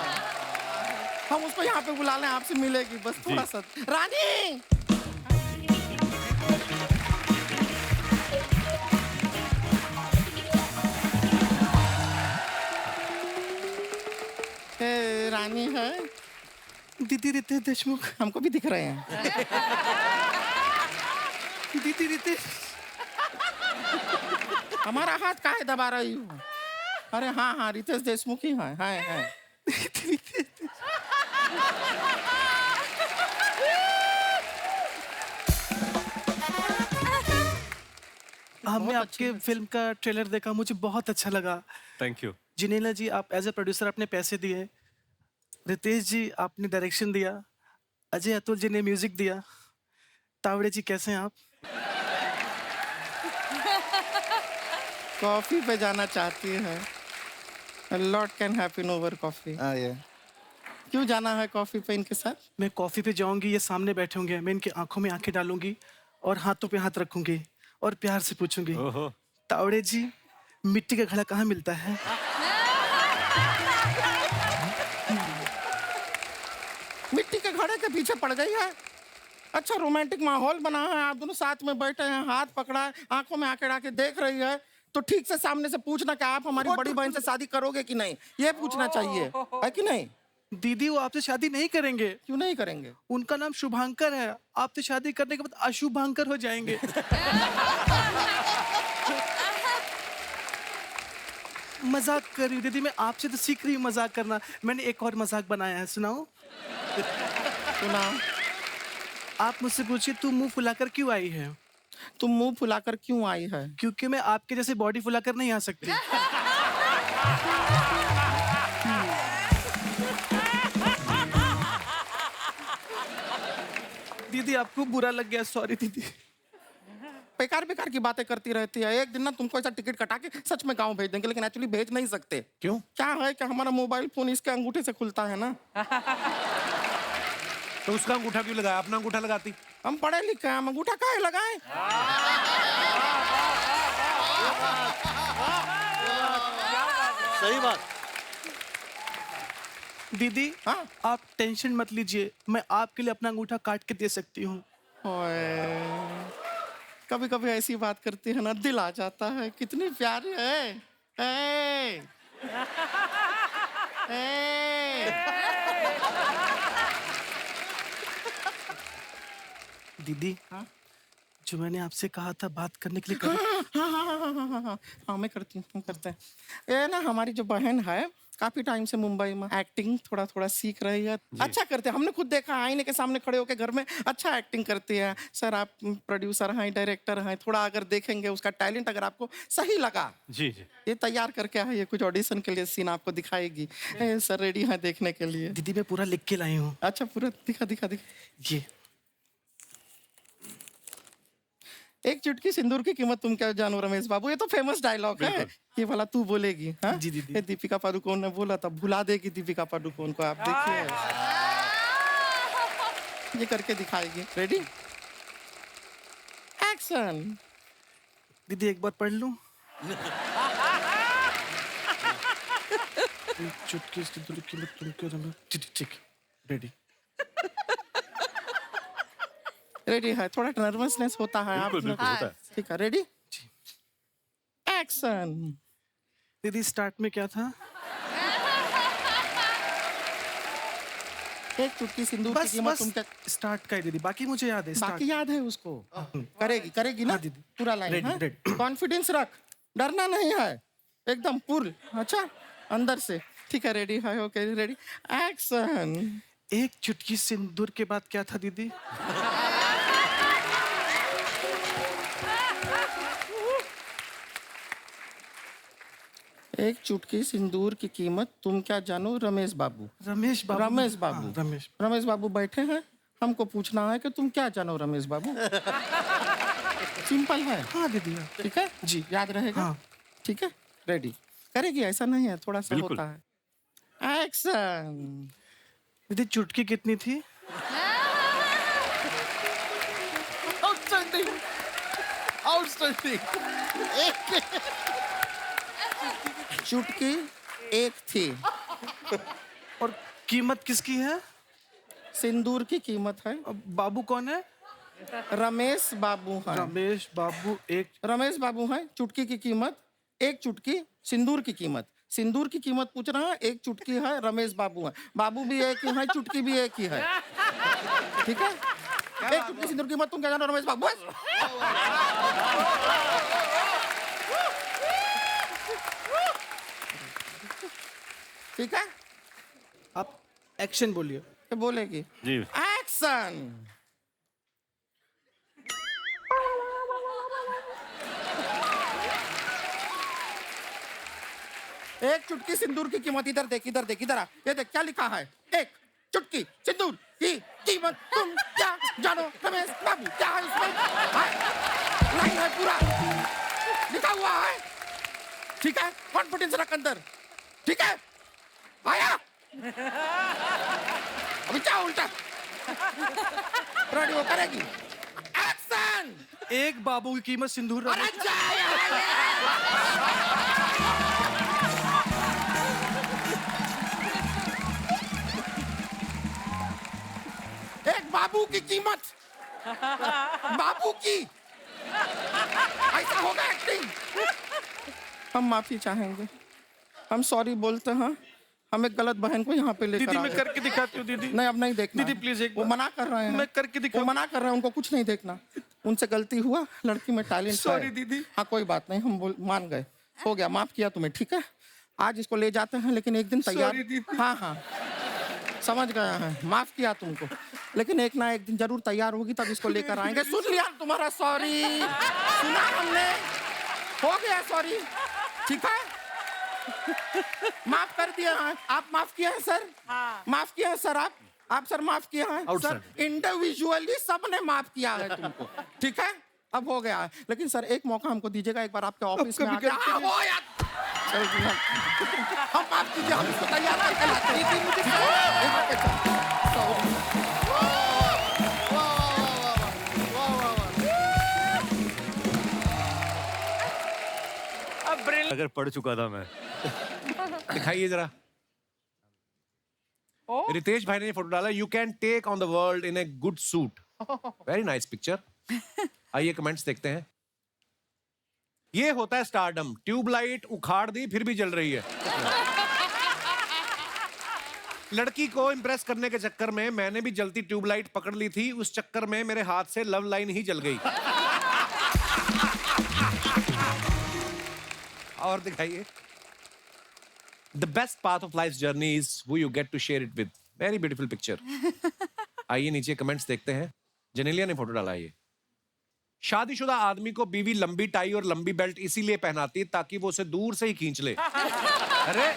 हम उसको यहाँ पे बुला लें, आपसे मिलेगी बस थोड़ा सा। रानी रानी है, दीदी रितेश देशमुख हमको भी दिख रहे हैं। दीदी रितेश, हमारा हाथ काहे दबा रही हो? अरे हाँ हाँ, रितेश देशमुख ही है। हमने आपके फिल्म का ट्रेलर देखा, मुझे बहुत अच्छा लगा। Thank you. जिनेला जी आप एज ए प्रोड्यूसर आपने पैसे दिए, रितेश जी आपने डायरेक्शन दिया, अजय अतुल जी ने म्यूजिक दिया, तावड़े जी कैसे हैं आप? कॉफी पे जाना चाहती है, lot can happen over coffee. क्यों जाना है कॉफी पे इनके साथ? मैं कॉफी पे जाऊंगी, ये सामने बैठे होंगे, मैं इनकी आंखों में आंखें डालूंगी और हाथों पे हाथ रखूंगी और प्यार से पूछूंगी, ओहो। तावड़े जी मिट्टी का घड़ा कहाँ मिलता है? मिट्टी के घड़े के पीछे पड़ गई है। अच्छा रोमांटिक माहौल बना है, आप दोनों साथ में बैठे हैं, हाथ पकड़ा है, आंखों में आंखें डाल के देख रही है, तो ठीक से सामने से पूछना कि आप हमारी बड़ी बहन से शादी करोगे कि नहीं, ये पूछना चाहिए, है कि नहीं? दीदी वो आपसे शादी नहीं करेंगे। क्यों नहीं करेंगे? उनका नाम शुभांकर है, आपसे शादी करने के बाद अशुभांकर हो जाएंगे। मजाक कर रही हूँ दीदी, मैं आपसे तो सीख रही हूँ मजाक करना। मैंने एक और मजाक बनाया है, सुनाओ? सुनाओ। आप मुझसे पूछिए तू मुंह फुलाकर क्यों आई है? तुम मुंह फुलाकर क्यों आई है? क्योंकि मैं आपके जैसे बॉडी फुलाकर नहीं आ सकती। दीदी आपको बुरा लग गया, सॉरी दीदी। बेकार बेकार की बातें करती रहती है। एक दिन ना तुमको ऐसा टिकट कटा के सच में गांव भेज देंगे, लेकिन एक्चुअली भेज नहीं सकते। क्यों? क्या है कि हमारा मोबाइल फोन इसके अंगूठे से खुलता है ना। तो उसका अंगूठा क्यों लगाया? अपना अंगूठा लगाती। हम पढ़े लिखे हैं, हम अंगूठा काहे लगाएं? सही बात। दीदी हाँ? आप टेंशन मत लीजिए, मैं आपके लिए अपना अंगूठा काट के दे सकती हूँ। कभी कभी ऐसी बात करती है ना, दिल आ जाता है, कितनी प्यारी है। ए! ए! दीदी हाँ? जो मैंने आपसे कहा था बात करने के लिए करो। हाँ मैं करती हूँ, हम करते हैं। ये ना हमारी जो बहन है काफी टाइम से मुंबई में एक्टिंग थोड़ा थोड़ा सीख रही है। अच्छा करते हैं, हमने खुद देखा आईने के सामने खड़े होकर घर में अच्छा एक्टिंग करती है। सर आप प्रोड्यूसर हैं, डायरेक्टर हैं, थोड़ा अगर देखेंगे उसका टैलेंट अगर आपको सही लगा, जी जी ये तैयार करके है, ये कुछ ऑडिशन के लिए सीन आपको दिखाएगी। सर रेडी है देखने के लिए? दीदी मैं पूरा लिख के लाई हूँ। अच्छा पूरा दिखा दिखा दिखा। ये एक चुटकी सिंदूर की कीमत तुम क्या जानो रमेश बाबू, ये तो फेमस डायलॉग है। ये वाला तू बोलेगी? हाँ जी दीदी। ये दीपिका पादुकोण ने बोला था, भुला देगी दीपिका पादुकोण को। आप देखिए ये करके दिखाएगी। Ready action. दीदी एक बार पढ़ लूं? चुटकी सिंदूर की कीमत तुम क्यों जानो? ठीक रेडी। रेडी है, थोड़ा नर्वसनेस होता है आप बिल्कुल बिल्कुल होता है। ठीक है रेडी एक्शन। दीदी स्टार्ट में क्या था? एक चुटकी सिंदूर की बस कीमत बस तुम क्या? स्टार्ट का है दीदी, बाकी मुझे याद है। बाकी याद है उसको? करेगी करेगी ना हाँ दीदी। पूरा लाइन। Ready, हाँ? ready। कॉन्फिडेंस रख, डरना नहीं है, एकदम फुल। अच्छा अंदर से। ठीक है रेडी है, ओके रेडी एक्शन। एक चुटकी सिंदूर के बाद क्या था दीदी? एक चुटकी सिंदूर की कीमत तुम क्या जानो रमेश बाबू? रमेश बाबू। रमेश बाबू। हाँ, रमेश। रमेश बाबू बैठे हैं, हमको पूछना है कि तुम क्या जानो रमेश बाबू। सिंपल है। हाँ दीदी हाँ। ठीक है जी याद रहेगा। हाँ। ठीक है रेडी करेगी, ऐसा नहीं है, थोड़ा सा बिल्कुल। होता है। एक्शन। दीदी चुटकी कितनी थी? Outstanding outstanding. चुटकी एक थी। और कीमत किसकी है? सिंदूर की कीमत है। अब बाबू कौन है? रमेश बाबू है। रमेश बाबू। एक रमेश बाबू है। चुटकी की कीमत एक चुटकी, सिंदूर की कीमत। सिंदूर की कीमत पूछ रहा है, एक चुटकी है, रमेश बाबू है। बाबू भी एक ही है, चुटकी भी एक ही है। ठीक है एक चुटकी सिंदूर की कीमत तुम क्या जानो रमेश बाबू? ठीक है आप एक्शन बोलिए। ये बोलेगी जी एक्शन। एक चुटकी सिंदूर की कीमत, इधर देख इधर देख इधर आ, ये देख क्या लिखा है। एक चुटकी सिंदूर की कीमत तुम क्या जानो रमेश बाबू? क्या है इसमें? लाइन है पूरा लिखा हुआ है। ठीक है कॉन्फिडेंस रख अंदर। ठीक है आया अभी क्या उल्टा रेडी वो करेगी। एक्शन। एक बाबू की कीमत सिंदूर। अरे जा यार। एक बाबू की कीमत, बाबू की। ऐसा होगा एक्टिंग। हम माफी चाहेंगे, हम सॉरी बोलते हैं। हम एक गलत बहन को यहाँ पे लेकर दीदी आए। मैं करके दिखाती हूँ दीदी। नहीं अब नहीं देखना। दीदी प्लीज एक वो बार। मना कर रहे हैं। मैं करके वो दिखाऊं। मना कर रहे हैं, उनको कुछ नहीं देखना। उनसे गलती हुआ, लड़की में टैलेंट है। Sorry, दीदी। हाँ कोई बात नहीं, हम मान गए, हो गया, माफ किया तुम्हें। ठीक है आज इसको ले जाते हैं, लेकिन एक दिन तैयार। Sorry, दीदी। हाँ हाँ समझ गया है, माफ किया तुमको, लेकिन एक ना एक दिन जरूर तैयार होगी, तब इसको लेकर आएंगे। सुन लिया तुम्हारा सॉरी, सुना हमने, हो गया सॉरी। ठीक है माफ कर दिया है। आप माफ किया है सर? हाँ। माफ किया है सर? आप सर माफ किया है सर? इंडिविजुअली सबने माफ किया है तुमको। ठीक है अब हो गया है, लेकिन सर एक मौका हमको दीजिएगा, एक बार आपके ऑफिस में आके। हाँ, हो यार। चलो जी, हम माफ कीजिए, हम इसको तैयार करके लाते हैं। मुझे यहाँ पे चल। Sorry। अगर पढ़ चुका था मैं। दिखाइए जरा। रितेश भाई ने फोटो डाला, you can take on the world in a good suit. Very nice picture. आइए कमेंट्स देखते हैं। ये होता है स्टारडम। ट्यूबलाइट उखाड़ दी फिर भी जल रही है। लड़की को इम्प्रेस करने के चक्कर में मैंने भी जलती ट्यूबलाइट पकड़ ली थी, उस चक्कर में मेरे हाथ से लव लाइन ही जल गई। और दिखाइए। The best path of life journey is who you get to share it with. Very beautiful picture. आइए नीचे कमेंट्स देखते हैं। जेनेलिया ने फोटो डाला है ये। शादीशुदा आदमी को बीवी लंबी टाई और लंबी बेल्ट इसीलिए पहनाती है ताकि वो उसे दूर से ही खींच ले। अरे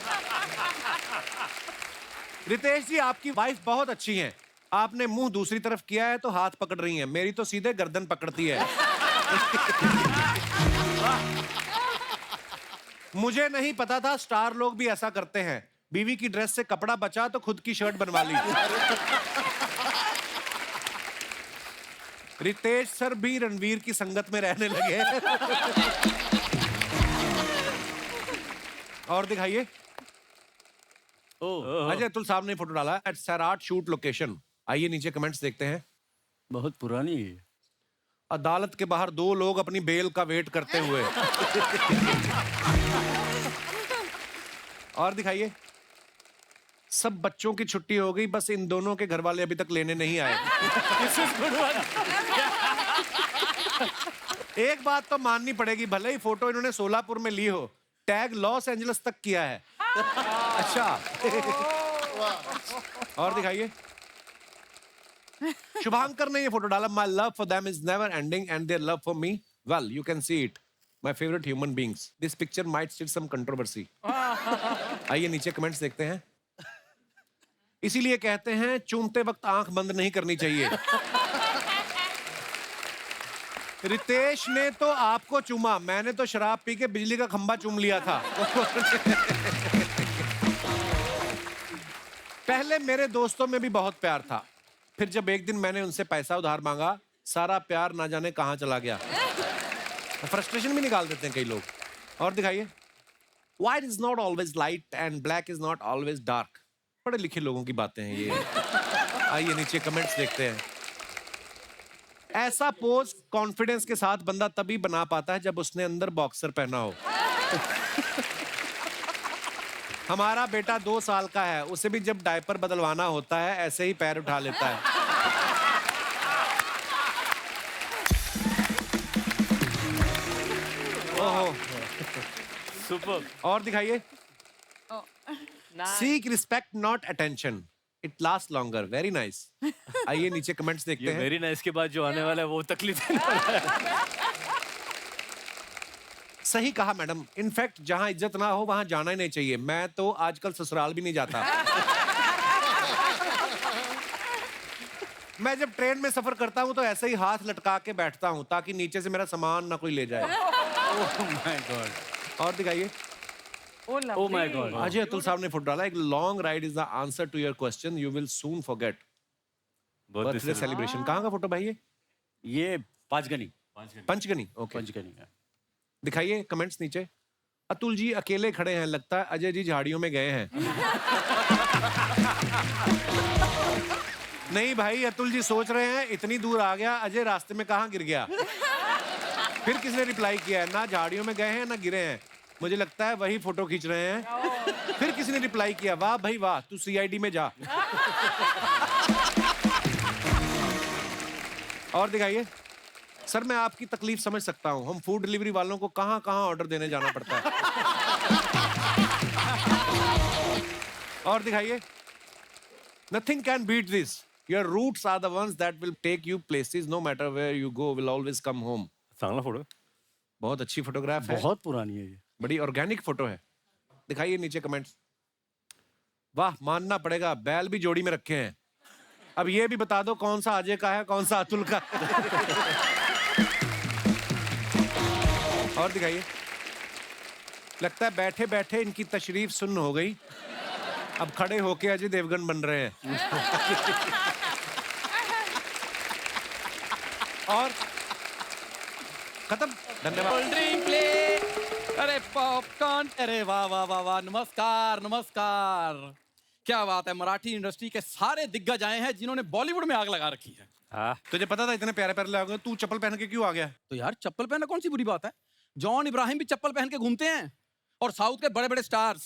रितेश जी, आपकी वाइफ बहुत अच्छी हैं। आपने मुंह दूसरी तरफ किया है तो हाथ पकड़ रही हैं, मेरी तो सीधे गर्दन पकड़ती है। मुझे नहीं पता था स्टार लोग भी ऐसा करते हैं। बीवी की ड्रेस से कपड़ा बचा तो खुद की शर्ट बनवा ली। रितेश सर भी रणवीर की संगत में रहने लगे। और दिखाइए। अजय अतुल साहब ने फोटो डाला एट सैराट शूट लोकेशन। आइए नीचे कमेंट्स देखते हैं। बहुत पुरानी है। अदालत के बाहर 2 लोग अपनी बेल का वेट करते हुए। और दिखाइए। सब बच्चों की छुट्टी हो गई, बस इन दोनों के घर वाले अभी तक लेने नहीं आए। एक बात तो माननी पड़ेगी, भले ही फोटो इन्होंने सोलापुर में ली हो, टैग लॉस एंजलिस तक किया है। अच्छा। और दिखाइए। शुभांकर ने ये फोटो डाला। My love for them is never ending and their love for me, well you can see it, my favourite human beings. This picture might still some controversy. आइए नीचे कमेंट्स देखते हैं। इसीलिए कहते हैं चूमते वक्त आंख बंद नहीं करनी चाहिए। रितेश ने तो आपको चूमा, मैंने तो शराब पी के बिजली का खंभा चूम लिया था। पहले मेरे दोस्तों में भी बहुत प्यार था, फिर जब एक दिन मैंने उनसे पैसा उधार मांगा, सारा प्यार ना जाने कहां चला गया। फ्रस्ट्रेशन भी निकाल देते हैं कई लोग। और दिखाइए। White is not always light and black is not always dark. पढ़े लिखे लोगों की बातें हैं ये। आइए नीचे कमेंट्स देखते हैं। ऐसा पोज कॉन्फिडेंस के साथ बंदा तभी बना पाता है जब उसने अंदर बॉक्सर पहना हो। हमारा बेटा 2 साल का है, उसे भी जब डायपर बदलवाना होता है ऐसे ही पैर उठा लेता है। ओहो, सुपर। और दिखाइए। Seek respect not attention, it last longer. Very nice. आइए नीचे कमेंट्स देखते ये हैं। वेरी नाइस के बाद जो आने वाला है वो तकलीफ देने वाला है। सही कहा मैडम। इनफैक्ट जहां इज्जत ना हो वहां जाना ही नहीं चाहिए। मैं तो आजकल ससुराल भी नहीं जाता। मैं जब ट्रेन में सफर करता हूं तो ऐसे ही हाथ लटका के बैठता हूं ताकि नीचे से मेरा सामान ना कोई ले जाए। Oh my God. और दिखाइए। Oh my God. Ajay Atul साहब ने फोटो डाला। एक long ride is the answer to your question, you will soon forget. Birthday celebration. कहाँ का फोटो भाई ये पांचगनी। पंचगनी। ओके, पंचगनी। दिखाइए कमेंट्स नीचे। अतुल जी अकेले खड़े हैं, लगता है अजय जी झाड़ियों में गए हैं। नहीं भाई, अतुल जी सोच रहे हैं इतनी दूर आ गया, अजय रास्ते में कहाँ गिर गया। फिर किसने रिप्लाई किया है, ना झाड़ियों में गए हैं ना गिरे हैं, मुझे लगता है वही फोटो खींच रहे हैं। फिर किसी ने रिप्लाई किया, वाह भाई वाह, तू सीआईडी में जा। और दिखाइए। सर मैं आपकी तकलीफ समझ सकता हूँ, हम फूड डिलीवरी वालों को कहाँ कहाँ ऑर्डर देने जाना पड़ता है। और दिखाइए। Nothing can beat this. Your roots are the ones that will take you places. No matter where you go, will always come home. चांगला फोटो। बहुत अच्छी फोटोग्राफ है। बहुत पुरानी है ये। बड़ी ऑर्गेनिक फोटो है। दिखाइए नीचे कमेंट्स। वाह, मानना पड़ेगा, बैल भी जोड़ी में रखे हैं। अब ये भी बता दो कौन सा अजय का है कौन सा अतुल का। और दिखाइए। लगता है बैठे बैठे इनकी तशरीफ सुन्न हो गई, अब खड़े होके अजय देवगन बन रहे हैं। और खत्म। धन्यवाद। Cold drink play. अरे पॉपकॉर्न। अरे वाह वाह वाह वाह, नमस्कार नमस्कार। क्या बात है, मराठी इंडस्ट्री के सारे दिग्गज आए हैं जिन्होंने बॉलीवुड में आग लगा रखी है। तुझे पता था इतने प्यारे प्यारे लोग, तू चप्पल पहन के क्यों आ गया? तो यार चप्पल पहनना कौन सी बुरी बात है, जॉन इब्राहिम भी चप्पल पहन के घूमते हैं, और साउथ के बड़े बड़े स्टार्स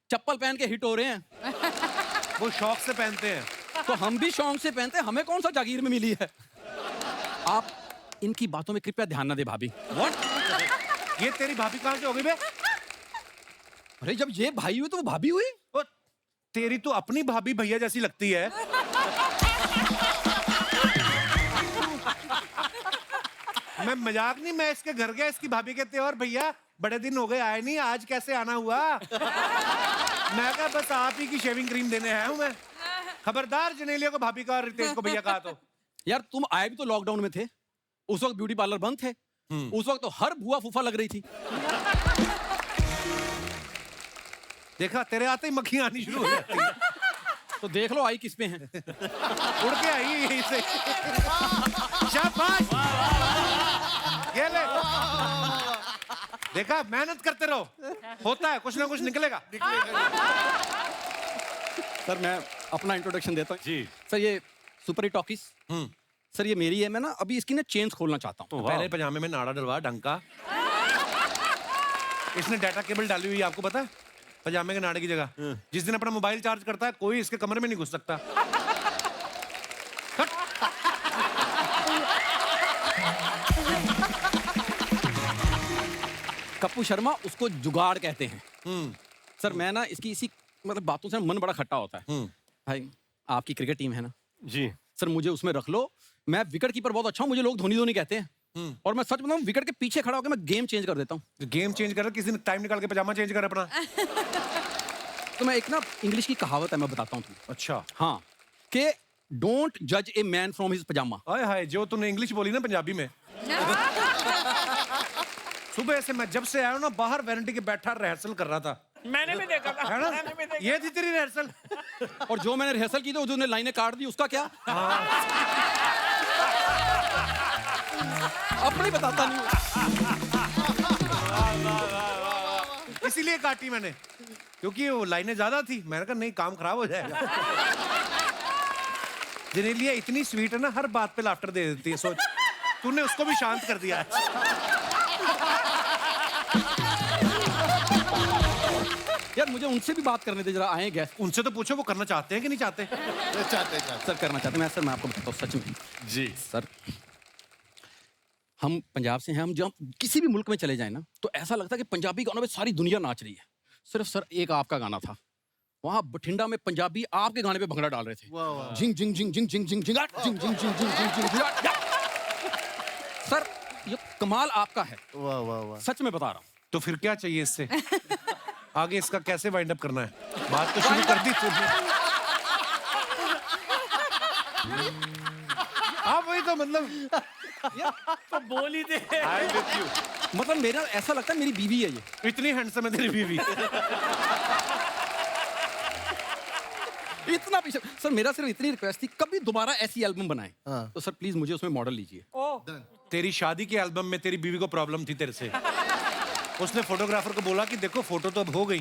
चप्पल पहन के हिट हो रहे हैं। वो शौक से पहनते हैं। तो हम भी शौक से पहनते हैं, हमें कौन सा जागीर में मिली है। आप इनकी बातों में कृपया ध्यान न दे भाभी। What? ये तेरी भाभी कहाँ से हो गई बे? अरे जब ये भाई हुई तो वो भाभी हुई। ओ, तेरी तो अपनी भाभी भैया जैसी लगती है। मैं मजाक नहीं, मैं इसके घर गया, इसकी भाभी कहते और भैया बड़े दिन हो गए आए नहीं, आज कैसे आना हुआ? मैं कहा बस आप ही की शेविंग क्रीम देने आया हूं मैं। खबरदार जनेलिया को भाभी का और रितेश को भैया कहा तो। यार तुम आए भी तो लॉकडाउन में थे, उस वक्त ब्यूटी पार्लर बंद थे, उस वक्त तो हर बुआ फूफा लग रही थी। देखा, तेरे आते ही मक्खियां आनी शुरू हो जाती हैं। तो देख लो आई किस पे है। उड़ के आई यहीं से। शाबाश, ये ले। देखा, मेहनत करते रहो, होता है कुछ ना कुछ निकलेगा। सर मैं अपना इंट्रोडक्शन देता हूँ जी। सर। ये सुपर हिट टॉकीज, सर ये मेरी है। मैं ना अभी इसकी ना चेन्स खोलना चाहता हूँ। पहले पजामे में नाड़ा डलवा ढंग का। इसने डाटा केबल डाली हुई है, आपको पता है, पजामे के नाड़े की जगह। जिस दिन अपना मोबाइल चार्ज करता है कोई इसके कमरे में नहीं घुस सकता। कप्पू शर्मा, उसको जुगाड़ कहते हैं। सर मैं ना इसकी इसी मतलब बातों से मन बड़ा खट्टा होता है। भाई आपकी क्रिकेट टीम है ना जी सर, मुझे उसमें रख लो। मैं विकेट कीपर बहुत अच्छा हूँ, मुझे लोग धोनी धोनी कहते हैं। और मैं सच बताऊं, विकेट के पीछे खड़ा होकर मैं गेम चेंज कर देता हूँ। गेम चेंज कर, किसी ने टाइम निकाल के पजामा चेंज कर अपना। तो मैं एक ना इंग्लिश की कहावत है, मैं बताता हूँ तुम्हें। अच्छा। हाँ, कि डोंट जज ए मैन फ्रॉम हिज पजामा। हाय हाय, जो तूने इंग्लिश बोली ना पंजाबी में। सुबह से मैं जब से आया हूं ना, बाहर वारंटी के बैठा रिहर्सल कर रहा था। मैंने भी देखा था, है ना? मैंने भी देखा। ये थी तेरी रिहर्सल। और जो मैंने रिहर्सल की थी उसने लाइनें काट दी, उसका क्या? अपनी बताता नहीं हूँ। इसीलिए काटी मैंने, क्योंकि वो लाइनें ज्यादा थी। मैंने कहा नहीं, काम खराब हो जाएगा। जनेलिया इतनी स्वीट है ना, हर बात पे लाफ्टर दे देती है। सोच, तूने उसको भी शांत कर दिया। यार मुझे उनसे भी बात करने दे जरा, आए गेस्ट। उनसे तो पूछो वो करना चाहते हैं कि नहीं चाहते? चाहते सर करना चाहते हैं। सर मैं आपको बताता हूँ सच में जी सर, हम पंजाब से हैं। हम जब किसी भी मुल्क में चले जाएं ना, तो ऐसा लगता है कि पंजाबी गानों में सारी दुनिया नाच रही है। सिर्फ सर एक आपका गाना था, वहां बठिंडा में पंजाबी आपके गाने पे भंगड़ा डाल रहे थे। जिंग जिंग जिंग जिंग जिंग जिंग जिंग जिंग जिंग जिंग जिंग जिंग जिंग। सर ये कमाल आपका है। वाह वाह वाह, सच में बता रहा हूँ। तो फिर क्या चाहिए इससे? आगे इसका कैसे वाइंड अप करना है? बात तो शुरू कर दी तूने। हाँ वही तो, मतलब तो बोल ही दे। मतलब मेरा ऐसा लगता है मेरी बीवी है ये। इतनी हैंडसम है तेरी बीवी। इतना पीछे। सर मेरा सिर्फ इतनी रिक्वेस्ट थी, कभी दोबारा ऐसी एल्बम बनाएं। हाँ। तो सर प्लीज मुझे उसमें मॉडल लीजिए। तेरी शादी के एल्बम में तेरी बीवी को प्रॉब्लम थी तेरे से। उसने फोटोग्राफर को बोला कि देखो फोटो तो अब हो गई,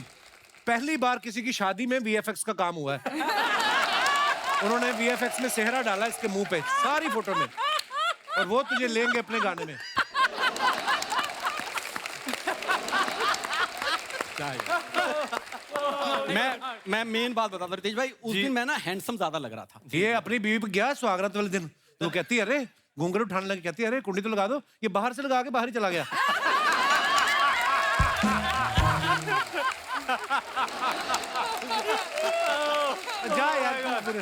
पहली बार किसी की शादी में वीएफएक्स का काम हुआ है। उन्होंने वीएफएक्स में सेहरा डाला इसके मुंह पे सारी फोटो में, और वो तुझे लेंगे अपने गाने में। मैं मेन बात बताता हूं रितेश भाई, उस दिन मैं ना हैंडसम ज्यादा लग रहा था। ये अपनी बीवी पे गया स्वागत वाले दिन, तो कहती है अरे घूंघट उठाने लगी, कहती है अरे कुंडी तो लगा दो। ये बाहर से लगा के बाहर ही चला गया। जा यार फिर।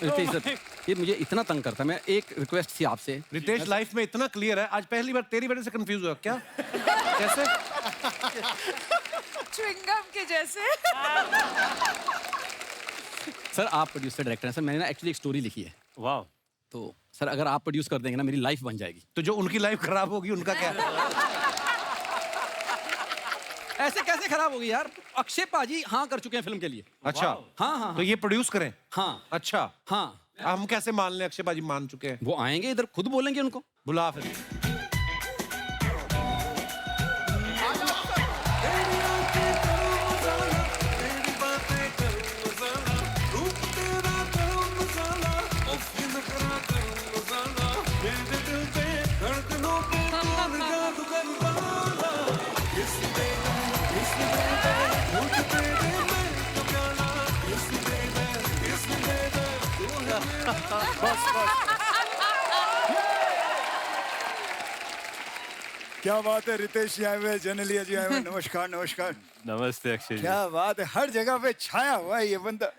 रितेश सर ये मुझे इतना तंग करता है। मैं एक रिक्वेस्ट थी आपसे। रितेश लाइफ में इतना क्लियर है, आज पहली बार तेरी वजह से कंफ्यूज हुआ। क्या? कैसे? च्युइंगम के जैसे। सर आप प्रोड्यूसर डायरेक्टर हैं सर, मैंने ना एक्चुअली एक स्टोरी लिखी है। वाह। तो सर अगर आप प्रोड्यूस कर देंगे ना, मेरी लाइफ बन जाएगी। तो जो उनकी लाइफ खराब होगी उनका क्या? ऐसे कैसे खराब होगी यार? अक्षय पाजी हाँ कर चुके हैं फिल्म के लिए। अच्छा हाँ हाँ तो ये प्रोड्यूस करें? हाँ अच्छा हाँ। हम कैसे मान लें अक्षय बाजी मान चुके हैं? वो आएंगे इधर, खुद बोलेंगे उनको। बुला फिर। क्या बात है, रितेश जी आए हुए, जनलिया जी आए हुए, नमस्कार नमस्कार। नमस्ते अक्षय जी। क्या बात है, हर जगह पे छाया हुआ है ये बंदा।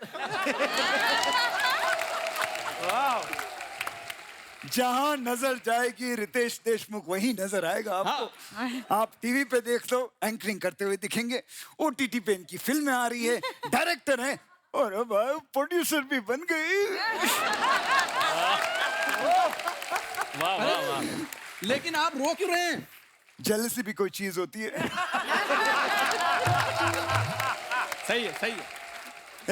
जहां नजर जाएगी रितेश देशमुख वहीं नजर आएगा आपको। आप टीवी पे देख लो एंकरिंग करते हुए दिखेंगे, ओटीटी पे इनकी फिल्में आ रही है, डायरेक्टर हैं और अब प्रोड्यूसर भी बन गए। वाह वाह वाह। लेकिन आप रो क्यों रहे हैं? जेलसी भी कोई चीज होती है। सही है सही है।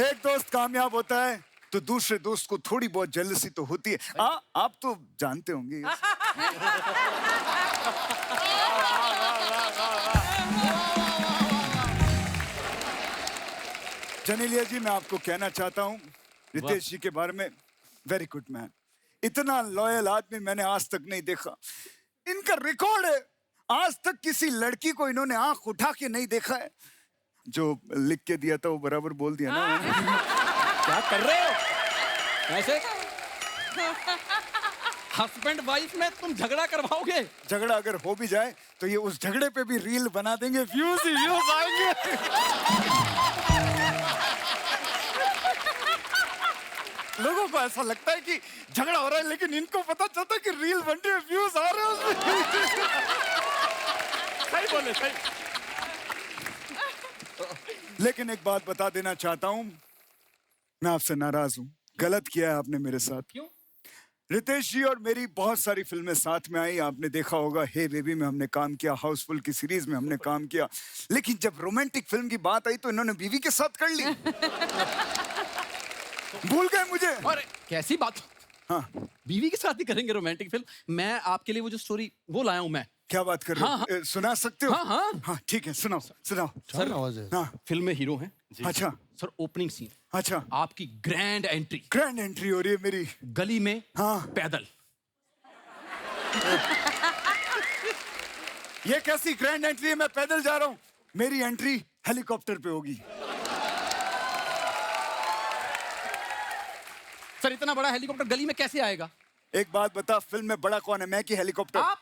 एक दोस्त कामयाब होता है तो दूसरे दोस्त को थोड़ी बहुत जेलसी तो होती है। आप तो जानते होंगे। जनेलिया जी, मैं आपको कहना चाहता हूँ रितेश जी के बारे में, वेरी गुड मैन। इतना लॉयल आदमी मैंने आज तक नहीं देखा। इनका रिकॉर्ड है, आज तक किसी लड़की को इन्होंने आंख उठा के नहीं देखा है। जो लिख के दिया था वो बराबर बोल दिया ना। क्या कर रहे हो ऐसे? हस्बैंड वाइफ में तुम झगड़ा करवाओगे? झगड़ा अगर हो भी जाए तो ये उस झगड़े पे भी रील बना देंगे, व्यूज ही व्यूज आएंगे। लोगों को ऐसा लगता है कि झगड़ा हो रहा है, लेकिन इनको पता चलता है कि रील बन रही है, व्यूज आ रहे हैं उसमें। सही बोले सही। लेकिन एक बात बता देना चाहता हूं, मैं आपसे नाराज हूं। गलत किया है आपने मेरे साथ। क्यों? रितेश जी और मेरी बहुत सारी फिल्में साथ में आई, आपने देखा होगा। हे बेबी में हमने काम किया, हाउसफुल की सीरीज में हमने काम किया, लेकिन जब रोमांटिक फिल्म की बात आई तो इन्होंने बीवी के साथ कर ली। भूल गए मुझे। अरे कैसी बात? हाँ, बीवी के साथ ही करेंगे रोमांटिक फिल्म? मैं आपके लिए वो जो स्टोरी वो लाया हूँ मैं। क्या बात कर रहे हो? हाँ, सुना सकते हो? हाँ हाँ हाँ ठीक है, सुनाओ सुनाओ। सर हाँ, फिल्म में हीरो हैं। अच्छा सर ओपनिंग सीन, अच्छा, आपकी ग्रैंड एंट्री। ग्रैंड एंट्री हो रही है मेरी गली में। हाँ, पैदल। ये कैसी ग्रैंड एंट्री है? मैं पैदल जा रहा हूँ, मेरी एंट्री हेलीकॉप्टर पे होगी। सर इतना बड़ा हेलीकॉप्टर गली में कैसे आएगा? एक बात बता, फिल्म में बड़ा कौन है, मैं कि हेलीकॉप्टर? आप।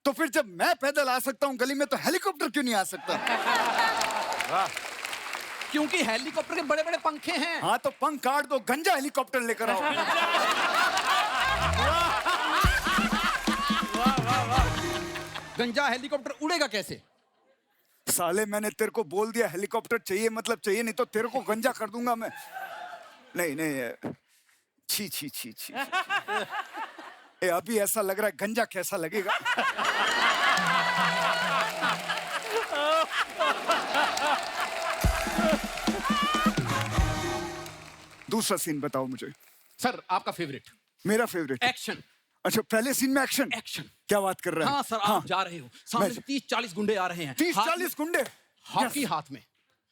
तो फिर जब मैं पैदल आ सकता हूँ गली में, तो हेलीकॉप्टर क्यों नहीं आ सकता? क्योंकि हेलीकॉप्टर के बड़े बड़े पंखे हैं। हाँ तो पंख काट दो, गंजा हेलीकॉप्टर लेकर आओ। गंजा हेलीकॉप्टर उड़ेगा कैसे? साले मैंने तेरे को बोल दिया हेलीकॉप्टर चाहिए मतलब चाहिए, नहीं तो तेरे को गंजा कर दूंगा मैं। नहीं नहीं, छी छी छी छी। ए, अभी ऐसा लग रहा है, गंजा कैसा लगेगा? दूसरा सीन बताओ मुझे। सर आपका फेवरेट। मेरा फेवरेट एक्शन। अच्छा, पहले सीन में एक्शन। एक्शन। क्या बात कर रहा है? हाँ सर, आप जा रहे हो, सामने से 30-40 गुंडे आ रहे हैं। 30-40 गुंडे? हॉकी हाथ में,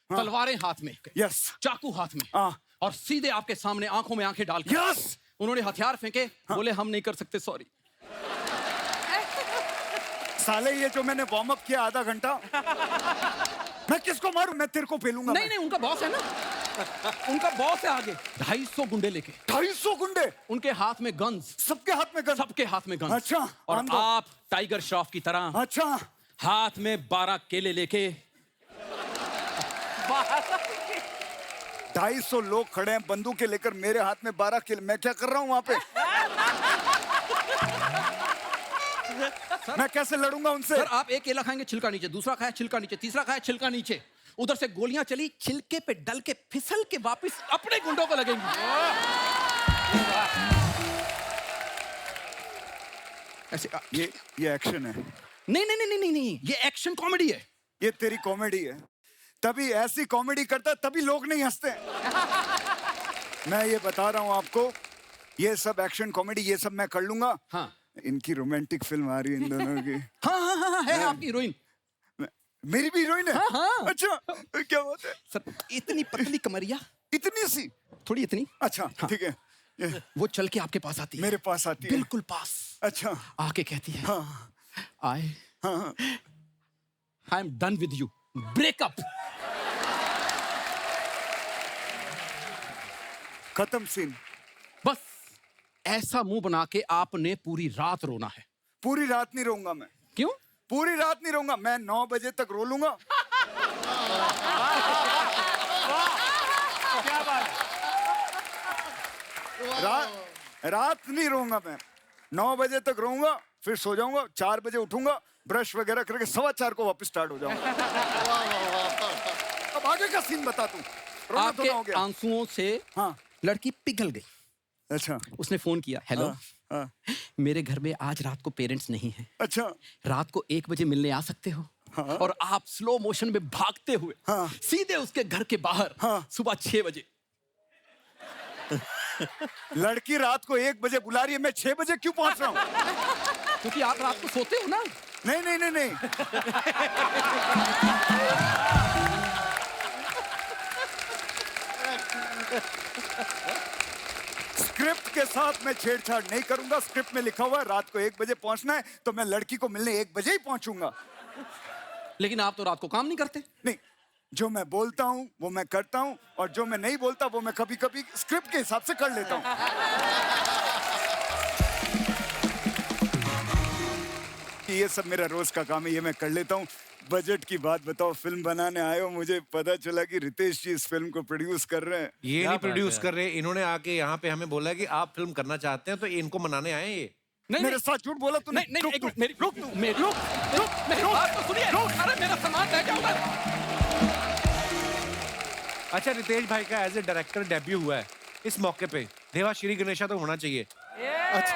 तलवारें हाथ में, यस, चाकू हाथ में, और सीधे आपके सामने आंखों में आंखें डालकर यस, उन्होंने हथियार फेंके। बोले हम नहीं कर सकते, सॉरी। साले ये जो मैंने वार्म अप किया आधा घंटा, मैं किसको मारूं? मैं तेरे को पेलूंगा। नहीं नहीं, उनका बॉस है ना, उनका बॉस है आगे। 250 गुंडे लेके। 250 गुंडे? उनके हाथ में गन्स। सबके हाथ में गन्स? सबके हाथ में गन्स। अच्छा, और आप टाइगर श्रॉफ की तरह अच्छा हाथ में 12 केले लेके। 250 लोग खड़े हैं बंदूकें लेकर, मेरे हाथ में 12 केले, मैं क्या कर रहा हूं वहां पे? मैं कैसे लड़ूंगा उनसे? सर आप एक केला खाएंगे, छिलका नीचे, दूसरा खाया छिलका नीचे, तीसरा खाया छिलका नीचे, उधर से गोलियां चली, छिलके पे डल के फिसल के वापस अपने गुंडों को लगेंगी। ऐसे ये एक्शन है? नहीं नहीं नहीं नहीं नहीं, ये एक्शन कॉमेडी है। ये तेरी कॉमेडी है, तभी ऐसी कॉमेडी करता तभी लोग नहीं हंसते। मैं ये बता रहा हूं आपको, ये सब एक्शन कॉमेडी ये सब मैं कर लूंगा। हाँ, इनकी रोमांटिक फिल्म आ रही है इन दोनों की। हाँ हाँ हाँ, है आपकी हीरोइन। मेरी भी हीरोइन है? हाँ हाँ। अच्छा, क्या बात है? सर इतनी पतली कमरिया, इतनी सी? थोड़ी इतनी। अच्छा ठीक है। वो चल के आपके पास आती है। मेरे पास आती है? बिल्कुल पास। अच्छा। आके कहती है, हाँ। I am done with you, breakup. खत्म सीन। बस ऐसा मुंह बना के आपने पूरी रात रोना है। पूरी रात नहीं रोऊंगा मैं। क्यों? पूरी रात नहीं रहूंगा, मैं 9 बजे तक रो लूंगा। क्या बात रात नहीं रहूंगा मैं, 9 बजे तक रहूंगा, फिर सो जाऊंगा, 4 बजे उठूंगा, ब्रश वगैरह करके 4:15 को वापस स्टार्ट हो जाऊंगा। अब आगे का सीन बता तू। रोना तो ना हो आपके गया। आंसुओं से हाँ लड़की पिघल गई। अच्छा। उसने फोन किया, हेलो हाँ। मेरे घर में आज रात को पेरेंट्स नहीं हैं। अच्छा। रात को 1 बजे मिलने आ सकते हो? हाँ। और आप स्लो मोशन में भागते हुए सीधे उसके घर के बाहर सुबह 6 बजे। लड़की रात को 1 बजे बुला रही है, मैं 6 बजे क्यों पहुंच रहा हूँ? क्योंकि आप रात को सोते हो ना। नहीं नहीं नहीं नहीं। स्क्रिप्ट के साथ मैं छेड़छाड़ नहीं करूंगा। स्क्रिप्ट में लिखा हुआ है रात को 1 बजे पहुंचना है, तो मैं लड़की को मिलने 1 बजे ही पहुंचूंगा। लेकिन आप तो रात को काम नहीं करते। नहीं, जो मैं बोलता हूं वो मैं करता हूं, और जो मैं नहीं बोलता वो मैं कभी कभी स्क्रिप्ट के हिसाब से कर लेता हूं। ये सब मेरा रोज का काम है, ये मैं कर लेता हूँ। बजट की बात बताओ, फिल्म बनाने आए हो, मुझे पता चला कि रितेश जी इस फिल्म को प्रोड्यूस कर रहे हैं। ये नहीं प्रोड्यूस कर रहे, इन्होंने आके यहाँ पे हमें बोला कि आप फिल्म करना चाहते हैं, तो इनको मनाने आए ये। नहीं, मेरे साथ झूठ बोला तूने। नहीं, एक मिनट, मेरी बात तो सुनिए। अरे मेरा सामान रह जाऊंगा। अच्छा, रितेश भाई का एज ए डायरेक्टर डेब्यू हुआ है, इस मौके पे देवा श्री गणेशा तो होना चाहिए। अच्छा,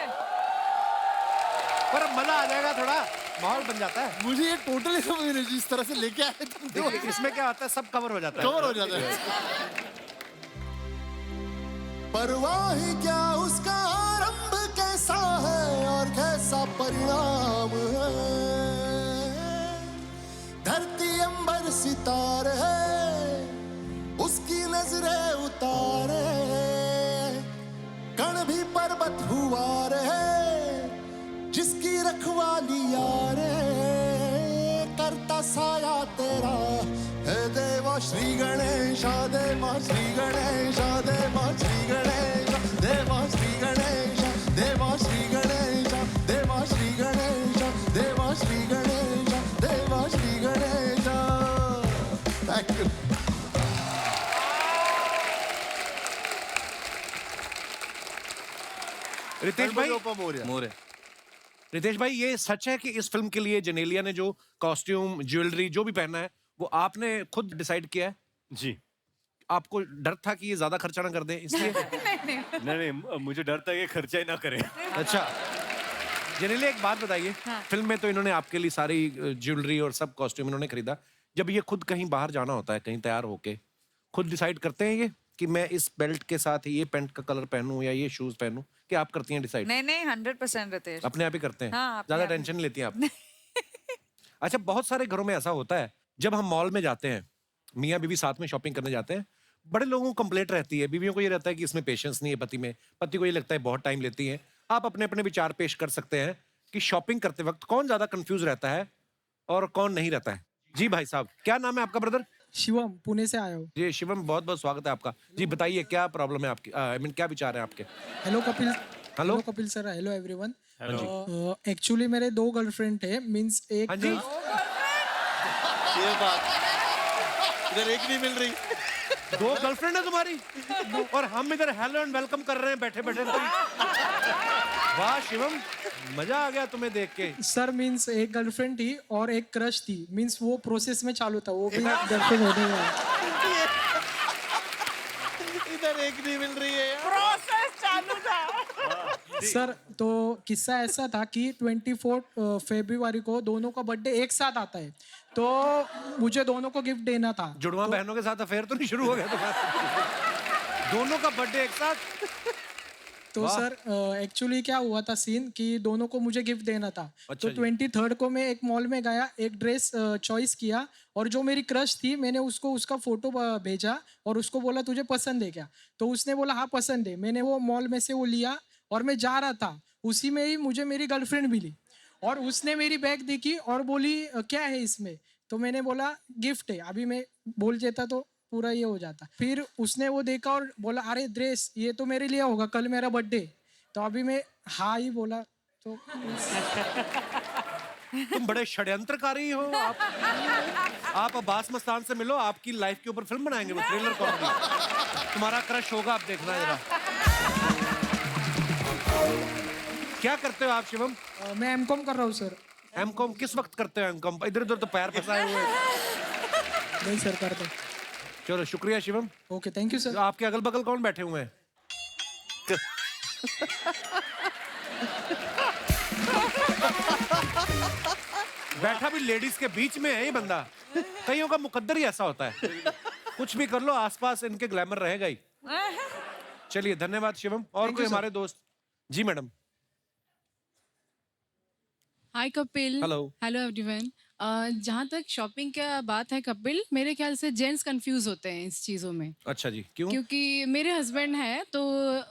पर अब मजा आ जाएगा, थोड़ा माहौल बन जाता है। मुझे ये टोटली समझ नहीं, जिस तरह से लेके आए तुम। देखिए, इसमें क्या होता है, सब कवर हो जाता है। कवर हो जाता है। परवाह क्या उसका आरंभ कैसा है और कैसा परिणाम है, धरती अंबर सितारे उसकी नजरें उतारे, कण भी पर्वत हुआ रे जिसकी रखवाली यारे, करता साया तेरा है देवा श्री गणेशा, देवा श्री गणेशा, देवा श्री गणेशा, देवा श्री गणेशा, देवा श्री गणेशा, देवा श्री गणेशा, देवा श्री गणेशा, देवा श्री गणेशा। Thank you. रितेश भाई, मोरे रितेश भाई, ये सच है कि इस फिल्म के लिए जेनेलिया ने जो कॉस्ट्यूम, ज्वेलरी जो भी पहना है, वो आपने खुद डिसाइड किया है? जी। आपको डर था कि ये ज्यादा खर्चा ना कर दें इसलिए? नहीं, मुझे डर था कि खर्चा ही ना करें। अच्छा, जेनेलिया एक बात बताइए, फिल्म में तो इन्होंने आपके लिए सारी ज्वेलरी और सब कॉस्ट्यूम इन्होंने खरीदा, जब ये खुद कहीं बाहर जाना होता है, कहीं तैयार होके, खुद डिसाइड करते हैं ये कि मैं इस बेल्ट के साथ ये पैंट का कलर पहनूं या ये शूज पहनूं, कि आप करती हैं डिसाइड? नहीं 100% रितेश अपने आप ही करते हैं? हाँ, अपने ज्यादा आप ही। टेंशन नहीं लेती हैं आप? अच्छा, बहुत सारे घरों में ऐसा होता है, जब हम मॉल में जाते हैं, मियाँ बीवी साथ में शॉपिंग करने जाते हैं, बड़े लोगों को कंप्लेंट रहती है, बीवियों को ये रहता है कि इसमें पेशेंस नहीं है पति में, पति को ये लगता है बहुत टाइम लेती है। आप अपने अपने विचार पेश कर सकते हैं कि शॉपिंग करते वक्त कौन ज्यादा कंफ्यूज रहता है और कौन नहीं रहता है। जी भाई साहब, क्या नाम है आपका ब्रदर? शिवम, पुणे से आया हूँ। जी शिवम, बहुत बहुत स्वागत है आपका। जी बताइए, क्या प्रॉब्लम है आपकी, आई मीन क्या विचार है आपके? Hello Kapil. Hello Kapil sir, hello everyone. Hello. Actually मेरे 2 गर्लफ्रेंड है, मींस एक। हाँ जी। ये बात इधर एक नहीं मिल रही। 2 गर्लफ्रेंड है तुम्हारी? और हम इधर हेलो एंड वेलकम कर रहे हैं बैठे बैठे। वाह शिवम, मजा आ गया तुम्हें देख के। सर मींस एक गर्लफ्रेंड थी और एक क्रश थी, मींस वो प्रोसेस में चालू था, वो भी गर्लफ्रेंड होने वाला। इधर एक नहीं मिल रही है यार। प्रोसेस चालू था। सर तो किस्सा ऐसा था कि 24 फरवरी को दोनों का बर्थडे एक साथ आता है, तो मुझे दोनों को गिफ्ट देना था। जुड़वा बहनों के साथ अफेयर तो नहीं शुरू हो गया तुम्हारा? दोनों का बर्थडे एक साथ? तो सर एक्चुअली क्या हुआ था सीन कि दोनों को मुझे गिफ्ट देना था। अच्छा तो 23 को मैं एक मॉल में गया, एक ड्रेस चॉइस किया, और जो मेरी क्रश थी मैंने उसको उसका फोटो भेजा और उसको बोला तुझे पसंद है क्या? तो उसने बोला हाँ पसंद है। मैंने वो मॉल में से वो लिया और मैं जा रहा था, उसी में ही मुझे मेरी गर्लफ्रेंड मिली और उसने मेरी बैग देखी और बोली क्या है इसमें? तो मैंने बोला गिफ्ट है। अभी मैं बोल देता तो पूरा ये हो जाता। फिर उसने वो देखा और बोला अरे ड्रेस ये तो मेरे लिए होगा, कल मेरा बर्थडे। तो अभी मैं हाँ ही बोला तो तुम बड़े षड्यंत्रकारी हो आप अब्बास मस्तान से मिलो, आपकी लाइफ के ऊपर फिल्म बनाएंगे वो, थ्रिलर कॉमेडी। तुम्हारा क्रश होगा, आप देखना जरा। क्या करते हो आप शिवम? मैं एमकॉम कर रहा हूँ सर। एमकॉम किस वक्त करते हो एमकॉम? इधर उधर तो पैर फंसाए हुए हैं। नहीं सर, करते। चलो शुक्रिया Shivam. Okay, thank you sir. आपके अगल बगल कौन बैठे हुए हैं? बैठा भी लेडीज के बीच में है ये बंदा। कईयों का मुकद्दर ही ऐसा होता है, कुछ भी कर लो आसपास इनके ग्लैमर रहेगा ही। चलिए धन्यवाद शिवम। और कोई हमारे दोस्त? जी मैडम। हाय कपिल। हेलो। Hello everyone. जहाँ तक शॉपिंग का बात है कपिल, मेरे ख्याल से जेंट्स कंफ्यूज होते हैं इस चीज़ों में। अच्छा जी, क्यों? क्योंकि मेरे हस्बैंड हैं तो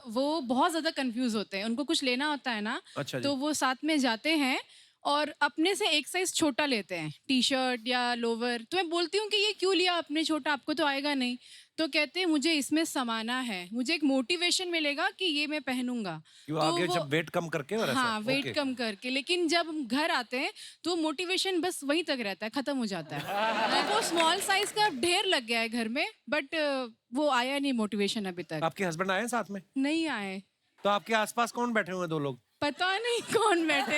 वो बहुत ज़्यादा कंफ्यूज होते हैं। उनको कुछ लेना होता है ना, अच्छा जी। तो वो साथ में जाते हैं और अपने से एक साइज छोटा लेते हैं, टी शर्ट या लोवर। तो मैं बोलती हूँ कि ये क्यों लिया आपने छोटा, आपको तो आएगा नहीं। तो कहते हैं मुझे इसमें समाना है, मुझे एक मोटिवेशन मिलेगा कि ये मैं पहनूंगा। क्यों तो आगे वो- जब वेट कम करके और ऐसा? हाँ, वेट ओके। कम करके। लेकिन जब हम घर आते हैं तो मोटिवेशन बस वहीं तक रहता है, खत्म हो जाता है। वो स्मॉल साइज का ढेर लग गया है घर में, बट वो आया नहीं मोटिवेशन अभी तक। आपके हस्बैंड आए साथ में? नहीं आए। तो आपके आसपास कौन बैठे हुए हैं? दो लोग। पता नहीं कौन बैठे।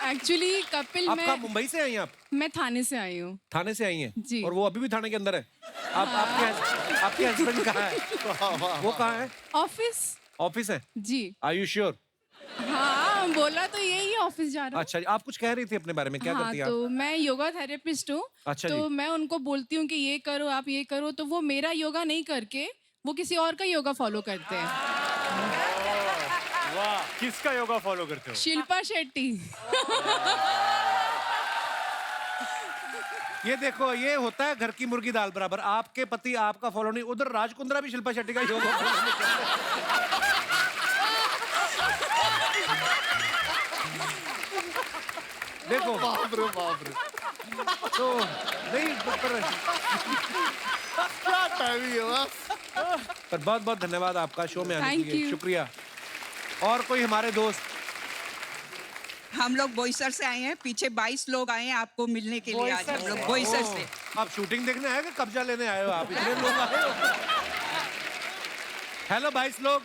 एक्चुअली कपिल, आपका मुंबई से आई हैं आप? मैं थाने से आई हूँ। थाने से आई हैं? जी। और वो अभी भी थाने के अंदर है? आपके हस्बैंड कहाँ है? वो कहाँ है? ऑफिस। ऑफिस है? जी। Are you sure? हाँ, बोला तो यही है, ऑफिस जा रहा हूँ। अच्छा जी, आप कुछ कह रही थी अपने बारे में, क्या हाँ, करती हैं आप? तो मैं योगा थेरेपिस्ट हूँ। अच्छा तो जी। मैं उनको बोलती हूँ कि ये करो, आप ये करो, तो वो मेरा योगा नहीं करके वो किसी और का योगा फॉलो करते हैं। वाह, किसका योगा फॉलो करते हो? शिल्पा शेट्टी। ये देखो, ये होता है घर की मुर्गी दाल बराबर। आपके पति आपका फॉलो नहीं, उधर राज कुंद्रा भी शिल्पा शेट्टी का योगा फॉलो नहीं करते। देखो बाप रे बाप रे। तो नहीं पर क्या टाइमिंग है बस। पर बहुत बहुत धन्यवाद आपका शो में आने Thank के लिए, you. शुक्रिया। और कोई हमारे दोस्त? हम लोग बोईसर से आए हैं, पीछे 22 लोग आए हैं आपको मिलने के लिए। आज हम लोग बोईसर से। आप शूटिंग देखने आए कि कब्जा लेने आए हो? आप इतने लोग आए हो? हेलो 22 लोग।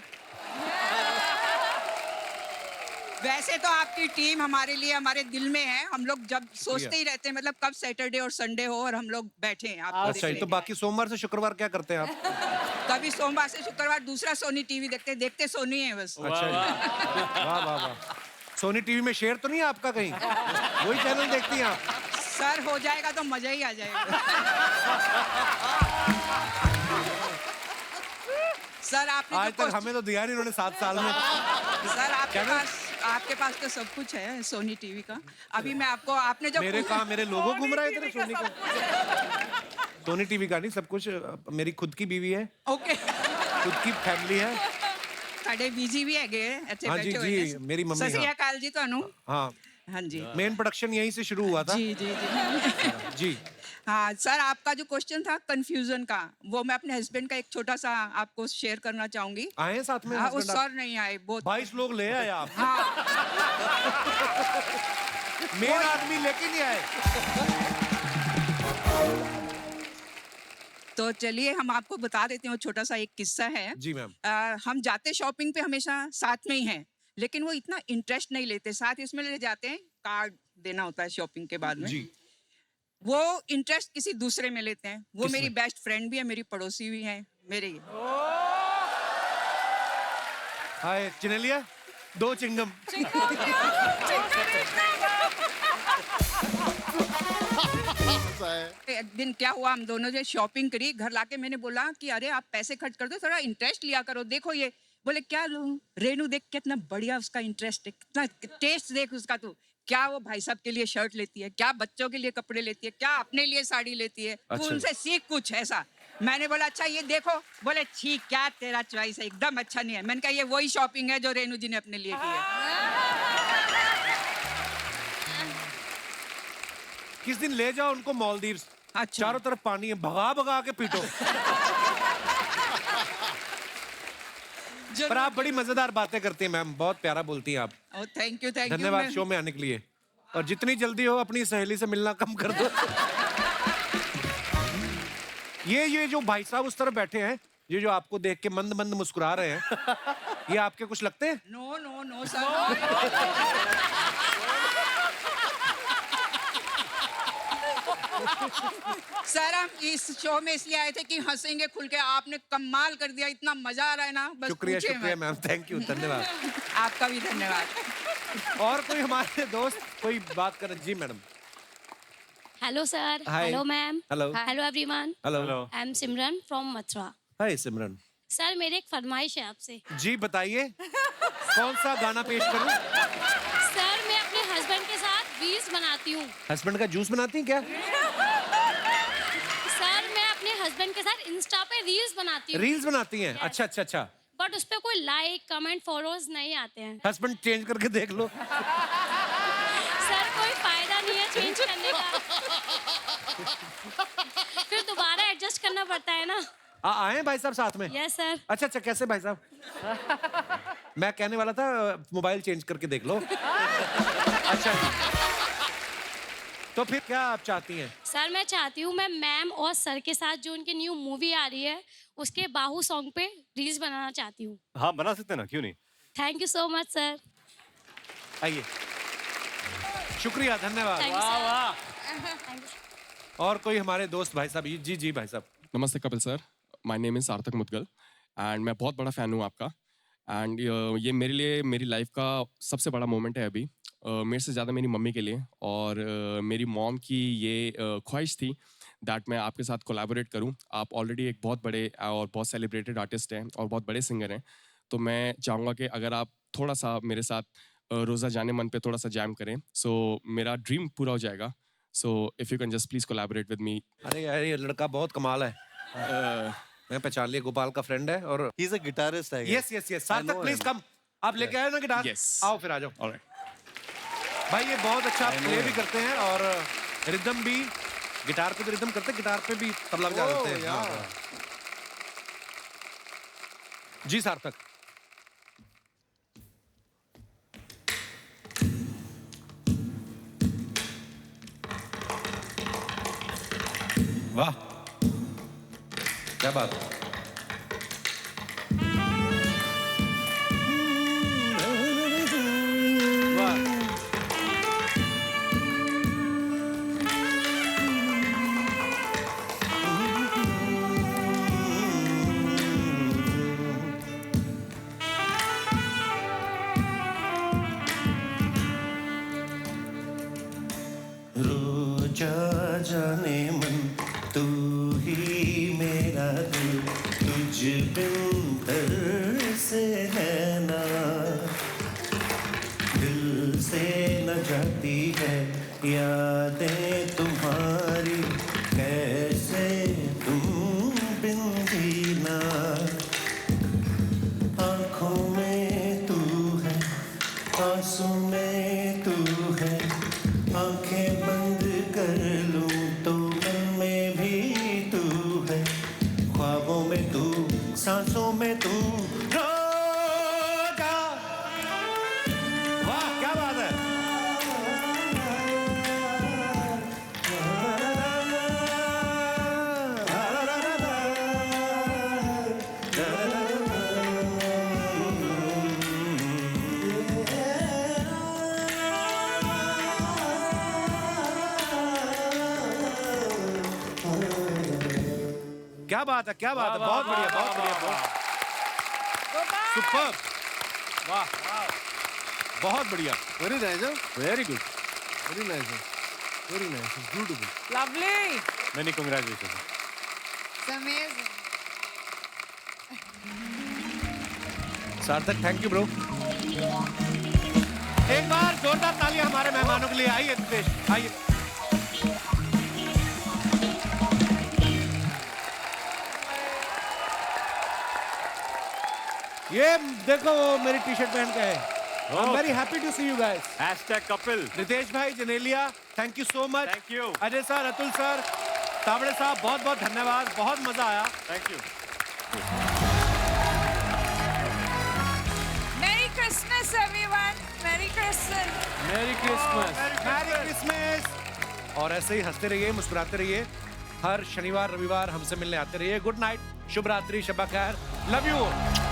वैसे तो आपकी टीम हमारे लिए हमारे दिल में है। हम लोग जब सोचते ही रहते हैं मतलब कब सैटरडे और संडे हो और हम लोग बैठे हैं आपको अच्छा, देखने। तो बाकी सोमवार से शुक्रवार क्या करते हैं आप? कभी सोमवार से शुक्रवार दूसरा सोनी टीवी देखते सोनी है बस। अच्छा जी। वाह वाह वाह। सोनी टीवी में शेयर तो नहीं है आपका कहीं? वही चैनल देखती हैं आप? सर हो जाएगा तो मजा ही आ जाएगा। सर आपने आज तक हमें तो दिया नहीं इन्होंने 7 साल में। सर क्या ना? आपके पास तो सब कुछ है सोनी टीवी का। अभी मैं आपको आपने जब मेरे कहा मेरे लोगो घूम रहे थे सोनी का। सोनी टीवी का नहीं, सब कुछ मेरी खुद की बीवी है। ओके। खुद की फैमिली है। ਸਾਡੇ ਬੀਜੀ ਵੀ ਹੈਗੇ ਇੱਥੇ हाँ जी बैठे हुए जी, हैं। मेरी मम्मी। सत श्री अकाल जी ਤੁਹਾਨੂੰ। हाँ हाँ जी। मेन प्रोडक्शन यहीं से शुरू हुआ था। जी जी जी। जी। हाँ सर, आपका जो क्वेश्चन था कंफ्यूजन का, वो मैं अपने हस्बैंड का एक छोटा सा आपको शेयर करना चाहूंगी। आए हैं साथ में? हाँ, husband उस आप? सर नहीं आए, बहुत 22 लोग ले आए आप। हाँ। मेन आदमी लेके नहीं आए। तो चलिए हम आपको बता देते हैं, वो छोटा सा एक किस्सा है। जी मैम। हम जाते शॉपिंग पे हमेशा साथ में ही हैं, लेकिन वो इतना इंटरेस्ट नहीं लेते। साथ इसमें ले जाते हैं, कार्ड देना होता है शॉपिंग के बाद में। जी। वो इंटरेस्ट किसी दूसरे में लेते हैं। वो किसमें? मेरी बेस्ट फ्रेंड भी है, मेरी पड़ोसी भी है मेरे। हाय चिनेलिया, 2 चिंगम। एक दिन क्या हुआ, हम दोनों ने शॉपिंग करी, घर लाके मैंने बोला कि अरे आप पैसे खर्च कर दो, थोड़ा इंटरेस्ट लिया करो। देखो ये, बोले क्या लूं? रेनू देख कितना बढ़िया उसका इंटरेस्ट है, कितना टेस्ट देख उसका। तू क्या वो भाई साहब के लिए शर्ट लेती है, क्या बच्चों के लिए कपड़े लेती है, क्या अपने लिए साड़ी लेती है। तू अच्छा। उनसे सीख कुछ ऐसा। मैंने बोला अच्छा ये देखो। बोले ठीक, क्या तेरा चॉइस है, एकदम अच्छा नहीं है। मैंने कहा ये वही शॉपिंग है जो रेनू जी ने अपने लिए की है। किस दिन ले जाओ उनको मालदीव्स। अच्छा। चारों तरफ पानी है, भगा भगा के पीटो। पर आप बड़ी मजेदार बातें करती हैं मैम, बहुत प्यारा बोलती हैं आप। थैंक यू धन्यवाद शो में आने के लिए। और जितनी जल्दी हो अपनी सहेली से मिलना कम कर दो। ये जो भाई साहब उस तरफ बैठे हैं, ये जो आपको देख के मंद मंद मुस्कुरा रहे हैं, ये आपके कुछ लगते हैं? No no no sir. Sir हम इस शो में इसलिए आए थे कि हंसेंगे खुल के। आपने कमाल कर दिया, इतना मजा आ रहा है ना, बस शुक्रिया पूछिए शुक्रिया मत। मैम, थैंक यू, धन्यवाद। आपका भी धन्यवाद। और कोई हमारे दोस्त कोई बात कर? जी madam. Hello sir. Hi. Hello ma'am. Hello. Hello everyone. Hello. I am Simran from Mathura. Hi Simran. Sir मेरी एक फरमाइश है आपसे। जी बताइए, कौन सा गाना पेश करूं? सर मैं अपने हस्बैंड के साथ रील्स बनाती हूँ। हस्बैंड का जूस बनाती हैं क्या? सर मैं अपने हस्बैंड के साथ इंस्टा पे रील्स बनाती हूँ। रील्स बनाती हैं? अच्छा अच्छा अच्छा। बट उस पे कोई लाइक कमेंट फॉलोअर्स नहीं आते हैं। हस्बैंड चेंज करके देख लो। सर कोई फायदा नहीं है चेंज करने का। फिर दोबारा एडजस्ट करना पड़ता है ना। आए भाई साहब साथ में? Yes sir. अच्छा अच्छा, कैसे भाई साहब? मैं कहने वाला था मोबाइल चेंज करके देख लो। अच्छा तो फिर क्या आप चाहती हैं? सर मैं चाहती हूँ मैं मैम और सर के साथ जो उनकी न्यू मूवी आ रही है उसके बाहू सॉन्ग पे रील्स बनाना चाहती हूँ। हाँ बना सकते हैं ना, क्यों नहीं। Thank you so much sir. आइए, शुक्रिया, धन्यवाद। Thank you, sir. और कोई हमारे दोस्त भाई साहब? जी जी भाई साहब। नमस्ते Kapil sir, my name is सार्थक मुदगल एंड मैं बहुत बड़ा फ़ैन हूँ आपका। एंड ये मेरे लिए मेरी लाइफ का सबसे बड़ा मोमेंट है अभी, मेरे से ज़्यादा मेरी मम्मी के लिए। और मेरी मॉम की ये ख्वाहिश थी दैट मैं आपके साथ कोलैबोरेट करूँ। आप ऑलरेडी एक बहुत बड़े और बहुत सेलिब्रेटेड आर्टिस्ट हैं और बहुत बड़े सिंगर हैं, तो मैं चाहूँगा कि अगर आप थोड़ा सा मेरे साथ रोज़ा जाने मन पे थोड़ा सा जैम करें, सो मेरा ड्रीम पूरा हो जाएगा। So if you can just please collaborate with me. अरे यार ये लड़का बहुत कमाल है। मैं पहचान लिया, गोपाल का फ्रेंड है और ही इज अ गिटारिस्ट है। Yes yes yes. सार्थक प्लीज कम। आप लेके आए ना गिटार? आओ फिर आ जाओ। ऑलराइट भाई ये बहुत अच्छा प्ले भी करते हैं और रिदम भी, गिटार पे भी रिदम करते हैं, गिटार पे भी तबला बजा देते हैं। हाँ। जी सार्थक। वाह क्या बात है। रोजा जाने मन तू ही मेरा दिल, तुझ बिन से है ना, दिल से न जाती है यादें तुम्हारी, कैसे तुम बिन जीना। आँखों में तू है, आंसू में तू है, आंखें बंद कर लूं तो मन में भी तू है, ख्वाबों में तू, सांसों में तू। रोजा। वाह क्या बात है। क्या बात है, क्या बात है, बहुत बढ़िया, बहुत बढ़िया, सुपर, वाह, बहुत बढ़िया, very nice, very good, very nice, very nice, beautiful, lovely, many congratulation. सार्थक थैंक यू ब्रो। एक बार जोरदार तालियां हमारे मेहमानों के लिए। आइए नितेश, आइए। ये देखो मेरी टी शर्ट पहन के है। I am very happy to see you guys. #Kapil. Riteish भाई Genelia, thank you so much. Thank you. Ajay sir, Atul sir, Tawde साहब, बहुत बहुत धन्यवाद, बहुत मजा आया। Thank you. Merry Christmas. Merry Christmas. और ऐसे ही हंसते रहिए, मुस्कुराते रहिए। हर शनिवार रविवार हमसे मिलने आते रहिए। गुड नाइट, शुभ रात्रि, शब्बा खैर, लव यू।